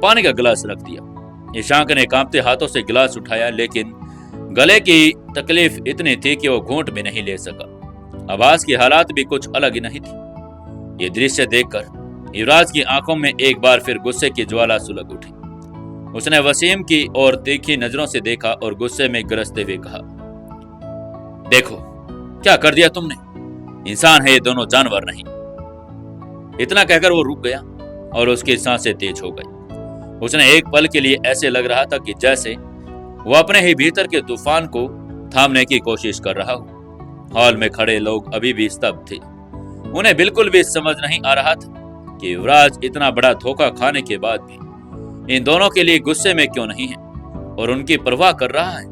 पानी का गिलास रख दिया। ईशांक ने कांपते हाथों से गिलास उठाया, लेकिन गले की तकलीफ इतनी थी कि वो घूंट भी नहीं ले सका। आवाज की हालात भी कुछ अलग ही नहीं थी। ये दृश्य देखकर युवराज की आंखों में एक बार फिर गुस्से की ज्वाला सुलग उठी। उसने वसीम की ओर तीखी नजरों से देखा और गुस्से में गरजते हुए कहा, देखो क्या कर दिया तुमने, इंसान है ये दोनों, जानवर नहीं। इतना कहकर वो रुक गया और उसकी सांसें तेज हो गई। उसने एक पल के लिए ऐसे लग रहा था कि जैसे वो अपने ही भीतर के तूफान को थामने की कोशिश कर रहा हो। हॉल में खड़े लोग अभी भी स्तब्ध थे। उन्हें बिल्कुल भी समझ नहीं आ रहा था कि युवराज इतना बड़ा धोखा खाने के बाद भी इन दोनों के लिए गुस्से में क्यों नहीं है और उनकी परवाह कर रहा है।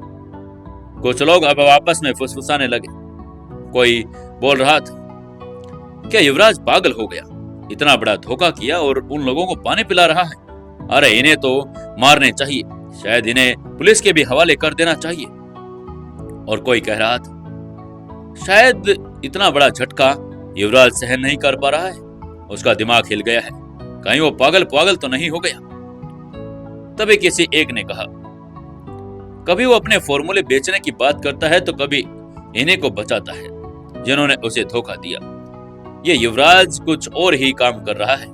कुछ लोग अब आपस में फुसफुसाने लगे। कोई बोल रहा था, क्या युवराज पागल हो गया, इतना बड़ा धोखा किया और उन लोगों को पानी पिला रहा है। अरे इन्हें तो मारने चाहिए, शायद इन्हें पुलिस के भी हवाले कर देना चाहिए। और कोई कह रहा था, शायद इतना बड़ा झटका युवराज सहन नहीं कर पा रहा है, उसका दिमाग हिल गया है, कहीं वो पागल तो नहीं हो गया। तभी किसी एक ने कहा, कभी वो अपने फॉर्मूले बेचने की बात करता है तो कभी इन्हीं को बचाता है जिन्होंने उसे धोखा दिया। ये युवराज कुछ और ही काम कर रहा है,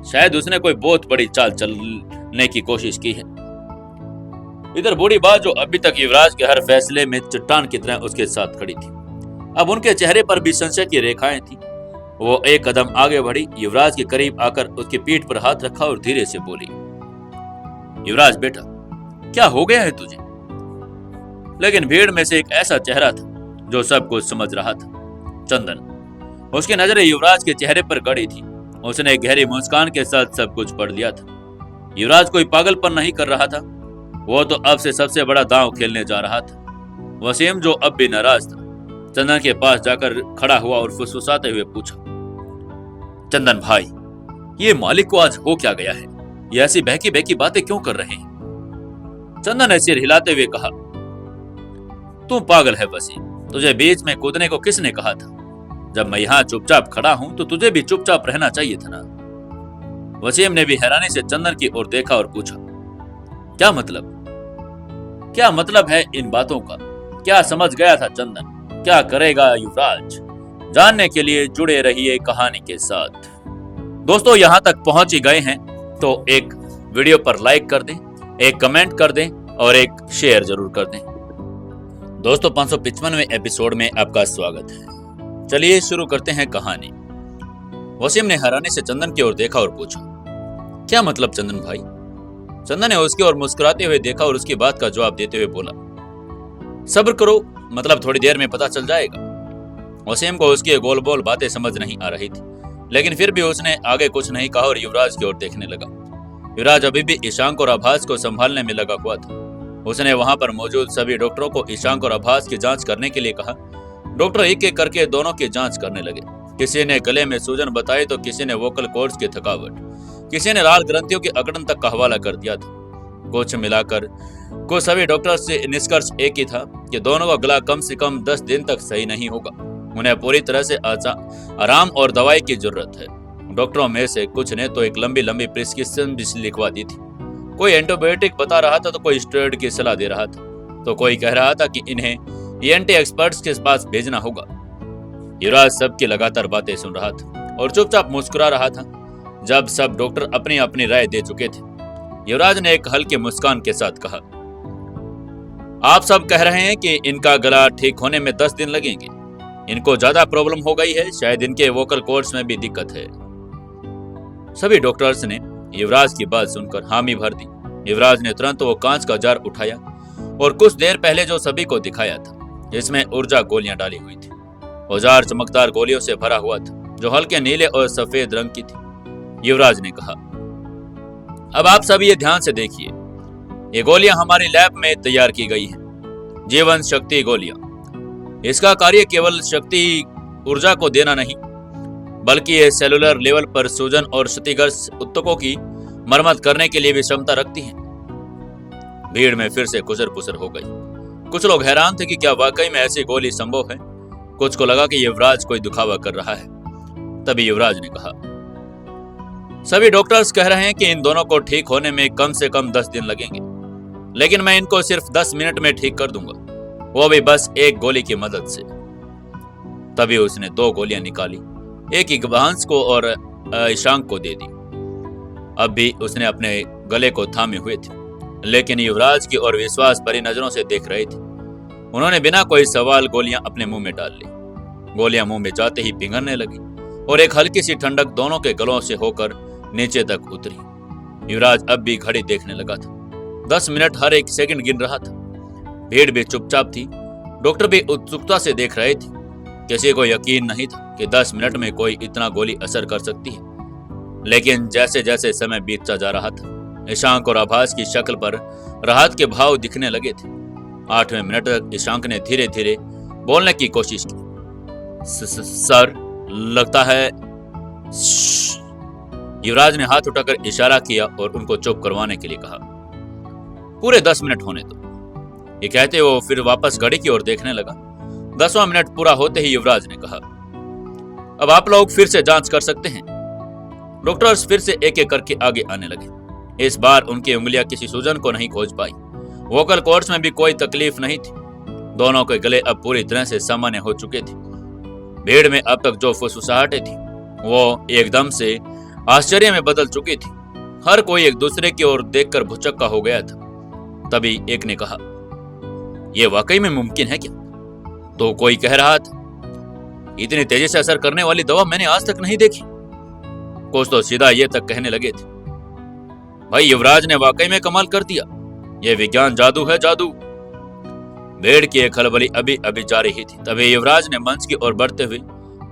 शायद उसने कोई बहुत बड़ी चाल चलने की कोशिश की है। इधर बूढ़ी बात जो अभी तक युवराज के हर फैसले में चट्टान की तरह उसके साथ खड़ी थी, अब उनके चेहरे पर भी संशय की रेखाएं थी। वो एक कदम आगे बढ़ी, युवराज के करीब आकर उसकी पीठ पर हाथ रखा और धीरे से बोली, युवराज बेटा, क्या हो गया है तुझे? लेकिन भीड़ में से एक ऐसा चेहरा था जो सब कुछ समझ रहा था, चंदन। उसकी नजरें युवराज के चेहरे पर गड़ी थी। उसने एक गहरी मुस्कान के साथ सब कुछ पढ़ लिया था। युवराज कोई पागलपन नहीं कर रहा था, वो तो अब से सबसे बड़ा दांव खेलने जा रहा था। वसीम, जो अब भी नाराज था, चंदन के पास जाकर खड़ा हुआ और फुसफुसाते हुए पूछा, चंदन भाई, ये मालिक को आज हो क्या गया है? ये ऐसी बहकी बहकी बातें क्यों कर रहे हैं? चंदन ने सिर हिलाते हुए कहा, तू पागल है वसीम, तुझे बीच में कूदने को किसने कहा था? जब मैं यहाँ चुपचाप खड़ा हूं तो तुझे भी चुपचाप रहना चाहिए था ना। वसीम ने भी हैरानी से चंदन की ओर देखा और पूछा, क्या मतलब है इन बातों का? क्या समझ गया था चंदन? क्या करेगा युवराज? जानने के लिए जुड़े रहिए कहानी के साथ। दोस्तों, यहाँ तक पहुंच ही गए हैं तो एक वीडियो पर लाइक कर दें, एक कमेंट कर दें और एक शेयर जरूर कर दें। दोस्तों, 555वें एपिसोड में आपका स्वागत है। चलिए शुरू करते हैं कहानी। वसीम ने हैरानी से चंदन की ओर देखा और पूछा, क्या मतलब चंदन भाई? चंदन ने उसकी ओर मुस्कुराते हुए देखा और उसकी बात का जवाब देते हुए बोला, सब्र करो, मतलब थोड़ी देर में पता चल जाएगा। वसीम को उसकी गोल बोल बातें समझ नहीं आ रही थी, लेकिन फिर भी उसने आगे कुछ नहीं कहा और युवराज की ओर देखने लगा। युवराज अभी भी ईशांक और आभास को संभालने में लगा हुआ था। उसने वहां पर मौजूद सभी डॉक्टरों को ईशांक और आभास की जांच करने के लिए कहा। डॉक्टर एक एक करके दोनों की जांच करने लगे। किसी ने गले में सूजन बताई तो किसी ने वोकल कॉर्ड्स की थकावट, किसी ने लाल ग्रंथियों की अकड़न तक का हवाला कर दिया था। कुछ मिलाकर कुछ सभी डॉक्टर्स से निष्कर्ष एक ही था कि दोनों का गला कम से कम 10 दिन तक सही नहीं होगा। उन्हें पूरी तरह से आराम और दवाई की जरूरत है। डॉक्टरों में से कुछ ने तो एक लंबी लंबी प्रिस्क्रिप्शन भी लिखवा दी थी। कोई एंटीबायोटिक बता रहा था तो कोई स्टेरॉइड की सलाह दे रहा था, तो कोई कह रहा था कि इन्हें ईएनटी एक्सपर्ट्स के पास भेजना होगा। युवराज सबकी लगातार बातें सुन रहा था और चुपचाप मुस्कुरा रहा था। जब सब डॉक्टर अपनी अपनी राय दे चुके थे, युवराज ने एक हल्की मुस्कान के साथ कहा, आप सब कह रहे हैं कि इनका गला ठीक होने में 10 दिन लगेंगे। इनको ज्यादा प्रॉब्लम हो गई है, शायद इनके वोकल कॉर्ड्स में भी दिक्कत है। सभी डॉक्टर्स ने युवराज की बात सुनकर हामी भर दी। युवराज ने तुरंत वो कांच का जार उठाया और कुछ देर पहले जो सभी को दिखाया था, इसमें ऊर्जा गोलियां डाली हुई थी। वो जार चमकदार गोलियों से भरा हुआ था जो हल्के नीले और सफेद रंग की थी। युवराज ने कहा, अब आप सब ये ध्यान से देखिए, ये गोलियां हमारी लैब में तैयार की गई हैं, जीवन शक्ति गोलियां। इसका कार्य केवल शक्ति ऊर्जा को देना नहीं, बल्कि ये सेलुलर लेवल पर सूजन और क्षतिग्रस्त ऊतकों की मरम्मत करने के लिए भी क्षमता रखती हैं। भीड़ में फिर से खुसर पुसर हो गई। कुछ लोग हैरान थे कि क्या वाकई में ऐसी गोली संभव है। कुछ को लगा कि युवराज कोई दुखावा कर रहा है। तभी युवराज ने कहा, सभी डॉक्टर्स कह रहे हैं कि इन दोनों को ठीक होने में कम से कम 10 दिन लगेंगे, लेकिन मैं इनको सिर्फ 10 मिनट में ठीक कर दूंगा, वो भी बस एक गोली की मदद से। तभी उसने 2 गोलियां निकाली, एक इकबांस को और ईशांक को दे दी। अब भी उसने अपने गले को थामे हुए थे, लेकिन युवराज की और विश्वास भरी नजरों से देख रहे थे। उन्होंने बिना कोई सवाल गोलियां अपने मुंह में डाल ली। गोलियां मुंह में जाते ही पिघलने लगी और एक हल्की सी ठंडक दोनों के गलों से होकर नीचे तक उतरी। युवराज अब भी घड़ी देखने लगा था। 10 मिनट हर एक सेकंड गिन रहा था। भीड़ भी चुपचाप थी। डॉक्टर भी उत्सुकता से देख रहे थे। किसी को यकीन नहीं था कि 10 मिनट में कोई इतना गोली असर कर सकती है। लेकिन जैसे जैसे समय बीतता जा रहा था, ईशांक और आभास की शक्ल पर राहत के भाव दिखने लगे थे। 8वें मिनट तक ईशांक ने धीरे धीरे बोलने की कोशिश की। सर, लगता है। युवराज ने हाथ उठाकर इशारा किया और उनको चुप करवाने के लिए कहा। पूरे 10 मिनट होने दो। ये कहते वो फिर वापस घड़ी की ओर देखने लगा। 10वां मिनट पूरा होते ही युवराज ने कहा, अब आप लोग फिर से जांच कर सकते हैं। डॉक्टर्स फिर से एक एक करके आगे आने लगे। इस बार उनकी उंगलियां किसी सूजन को नहीं खोज पाई। वोकल कॉर्ड्स में भी कोई तकलीफ नहीं थी। दोनों के गले अब पूरी तरह से सामान्य हो चुके थे। भीड़ में अब तक जो फुसफुसाहटें थी, वो एकदम से आश्चर्य में बदल चुकी थी। हर कोई एक दूसरे की ओर देखकर भुचक्का हो गया था। तभी एक ने कहा, यह वाकई में मुमकिन है क्या? तो कोई कह रहा था, इतनी तेजी से असर करने वाली दवा मैंने आज तक नहीं देखी। कुछ तो सीधा ये तक कहने लगे थे, भाई युवराज ने वाकई में कमाल कर दिया, ये विज्ञान जादू है, जादू। भीड़ की एक खलबली अभी अभी जा रही थी, तभी युवराज ने मंच की ओर बढ़ते हुए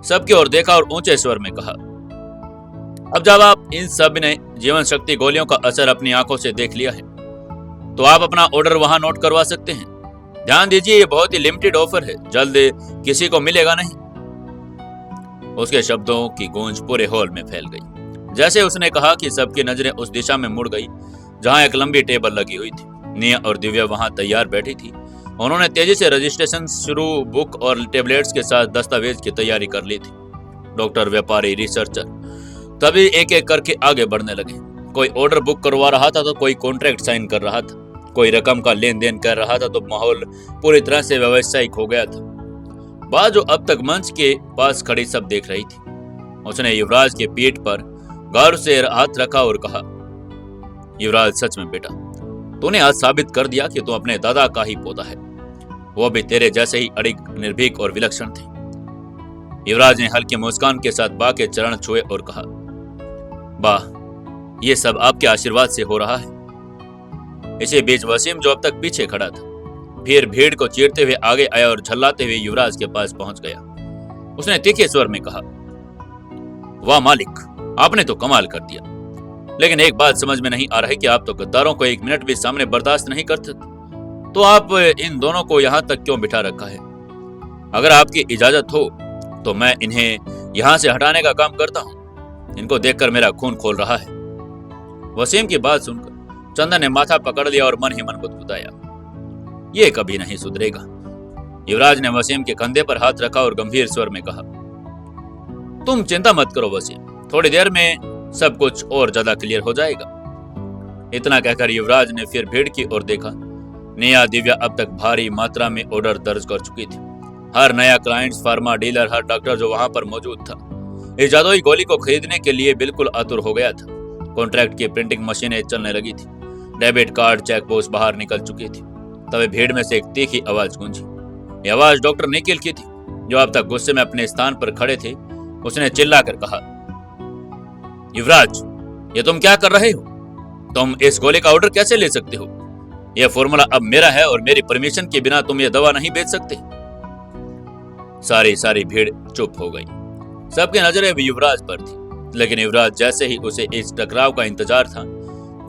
सबकी ओर देखा और ऊंचे स्वर में कहा, अब जब आप इन सब ने जीवन शक्ति गोलियों का असर अपनी आंखों से देख लिया है, तो आप अपना ऑर्डर वहां नोट करवा सकते हैं। ध्यान दीजिए, ये बहुत ही लिमिटेड ऑफर है, जल्द किसी को मिलेगा नहीं। उसके शब्दों की गूंज पूरे हॉल में फैल गई। जैसे उसने कहा कि सबकी नजरें उस दिशा में मुड़ गई जहां एक लंबी टेबल लगी हुई थी। निया और दिव्या वहां तैयार बैठी थी। उन्होंने तेजी से रजिस्ट्रेशन शुरू, बुक और टेबलेट्स के साथ दस्तावेज की तैयारी कर ली थी। डॉक्टर, व्यापारी, रिसर्चर तभी एक एक करके आगे बढ़ने लगे। कोई ऑर्डर बुक करवा रहा था तो कोई कॉन्ट्रैक्ट साइन कर रहा था, कोई रकम का लेन देन कर रहा था, तो माहौल पूरी तरह से व्यावसायिक हो गया था। बात जो अब तक मंच के पास खड़ी सब देख रही थी। उसने युवराज के पीठ पर गौर से हाथ रखा और कहा, युवराज, सच में बेटा, तूने आज साबित कर दिया कि तू अपने दादा का ही पोता है। वो भी तेरे जैसे ही अड़िग, निर्भीक और विलक्षण थे। युवराज ने हल्की मुस्कान के साथ बा के चरण छुए और कहा, बा, ये सब आपके आशीर्वाद से हो रहा है। इसी बीच वसीम, जो अब तक पीछे खड़ा था, फिर भीड़ को चीरते हुए आगे आया और झल्लाते हुए युवराज के पास पहुंच गया। उसने तीखे स्वर में कहा, वाह मालिक, आपने तो कमाल कर दिया, लेकिन एक बात समझ में नहीं आ रही कि आप तो गद्दारों को एक मिनट भी सामने बर्दाश्त नहीं करते, तो आप इन दोनों को यहां तक क्यों बिठा रखा है? अगर आपकी इजाजत हो तो मैं इन्हें यहां से हटाने का काम करता हूं। इनको देखकर मेरा खून खोल रहा है। वसीम की बात सुनकर चंदन ने माथा पकड़ लिया और मन ही मन गुदगुदाया, ये कभी नहीं सुधरेगा। युवराज ने वसीम के कंधे पर हाथ रखा और गंभीर स्वर में कहा, तुम चिंता मत करो वसीम, थोड़ी देर में सब कुछ और ज्यादा क्लियर हो जाएगा। इतना कहकर युवराज ने फिर भीड़ की ओर देखा। निया, दिव्या अब तक भारी मात्रा में ऑर्डर दर्ज कर चुकी थी। हर नया क्लाइंट्स, फार्मा डीलर, हर डॉक्टर जो वहां पर मौजूद था, इस जादुई गोली को खरीदने के लिए बिल्कुल आतुर हो गया था। कॉन्ट्रैक्ट की प्रिंटिंग मशीनें चलने लगी थी। डेबिट कार्ड, चेक पोस्ट बाहर निकल चुकी थी। तभी भीड़ में से एक तीखी आवाज गूंजी। यह आवाज डॉक्टर निखिल की थी, जो अब तक गुस्से में अपने स्थान पर खड़े थे। उसने चिल्लाकर कहा, युवराज, ये तुम क्या कर रहे हो? तुम इस गोली का ऑर्डर कैसे ले सकते हो? यह फॉर्मूला अब मेरा है और मेरी परमिशन के बिना तुम यह दवा नहीं बेच सकते। सारी भीड़ चुप हो गई। सबकी नजरें भी युवराज पर थी, लेकिन युवराज जैसे ही उसे इस टकराव का इंतजार था,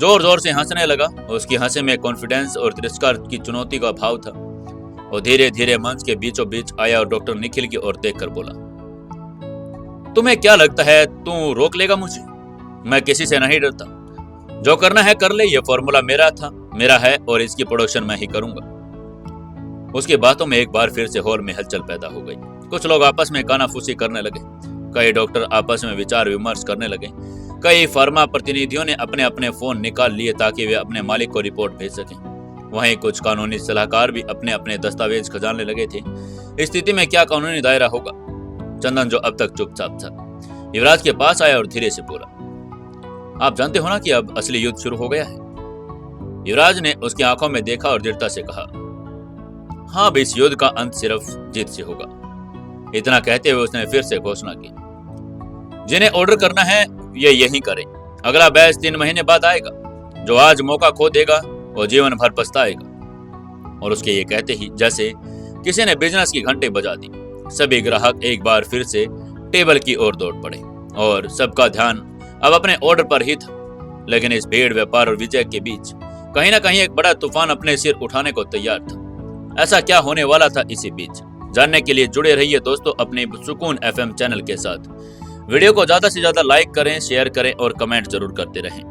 जोर जोर से हंसने लगा। उसकी हंसी में कॉन्फिडेंस और तिरस्कार की चुनौती का भाव था। और धीरे धीरे मंच के बीचों बीच आया और डॉक्टर निखिल की ओर देखकर बोला, तुम्हें क्या लगता है तू रोक लेगा मुझे? मैं किसी से नहीं डरता। जो करना है कर ले। यह फॉर्मूला मेरा था, मेरा है और इसकी प्रोडक्शन मैं ही करूंगा। उसकी बातों में एक बार फिर से हॉल में हलचल पैदा हो गई। कुछ लोग आपस में कानाफूसी करने लगे, कई डॉक्टर आपस में विचार विमर्श करने लगे, कई फार्मा प्रतिनिधियों ने अपने अपने फोन निकाल लिए ताकि वे अपने मालिक को रिपोर्ट भेज सकें। वहीं कुछ कानूनी सलाहकार भी अपने अपने दस्तावेज खजानने लगे थे। इस स्थिति में क्या कानूनी दायरा होगा? चंदन, जो अब तक चुपचाप था, युवराज के पास आया और धीरे से बोला, आप जानते हो ना कि अब असली युद्ध शुरू हो गया है? युवराज ने उसकी आंखों में देखा और दृढ़ता से कहा, हाँ, अब इस युद्ध का अंत सिर्फ जीत से होगा। इतना कहते हुए उसने फिर से घोषणा की, जिन्हें ऑर्डर करना है ये यही करें। अगला बैच 3 महीने बाद आएगा। जो आज मौका खो देगा वो जीवन भर पछताएगा। और उसके ये कहते ही जैसे किसी ने बिजनेस की घंटे बजा दी, सभी ग्राहक एक बार फिर से टेबल की ओर दौड़ पड़े और सबका ध्यान अब अपने ऑर्डर पर ही था। लेकिन इस भीड़, व्यापार और विजय के बीच कहीं ना कहीं एक बड़ा तूफान अपने सिर उठाने को तैयार था। ऐसा क्या होने वाला था इसी बीच? जानने के लिए जुड़े रहिए दोस्तों अपने सुकून FM चैनल के साथ। वीडियो को ज्यादा से ज्यादा लाइक करें, शेयर करें और कमेंट जरूर करते रहें।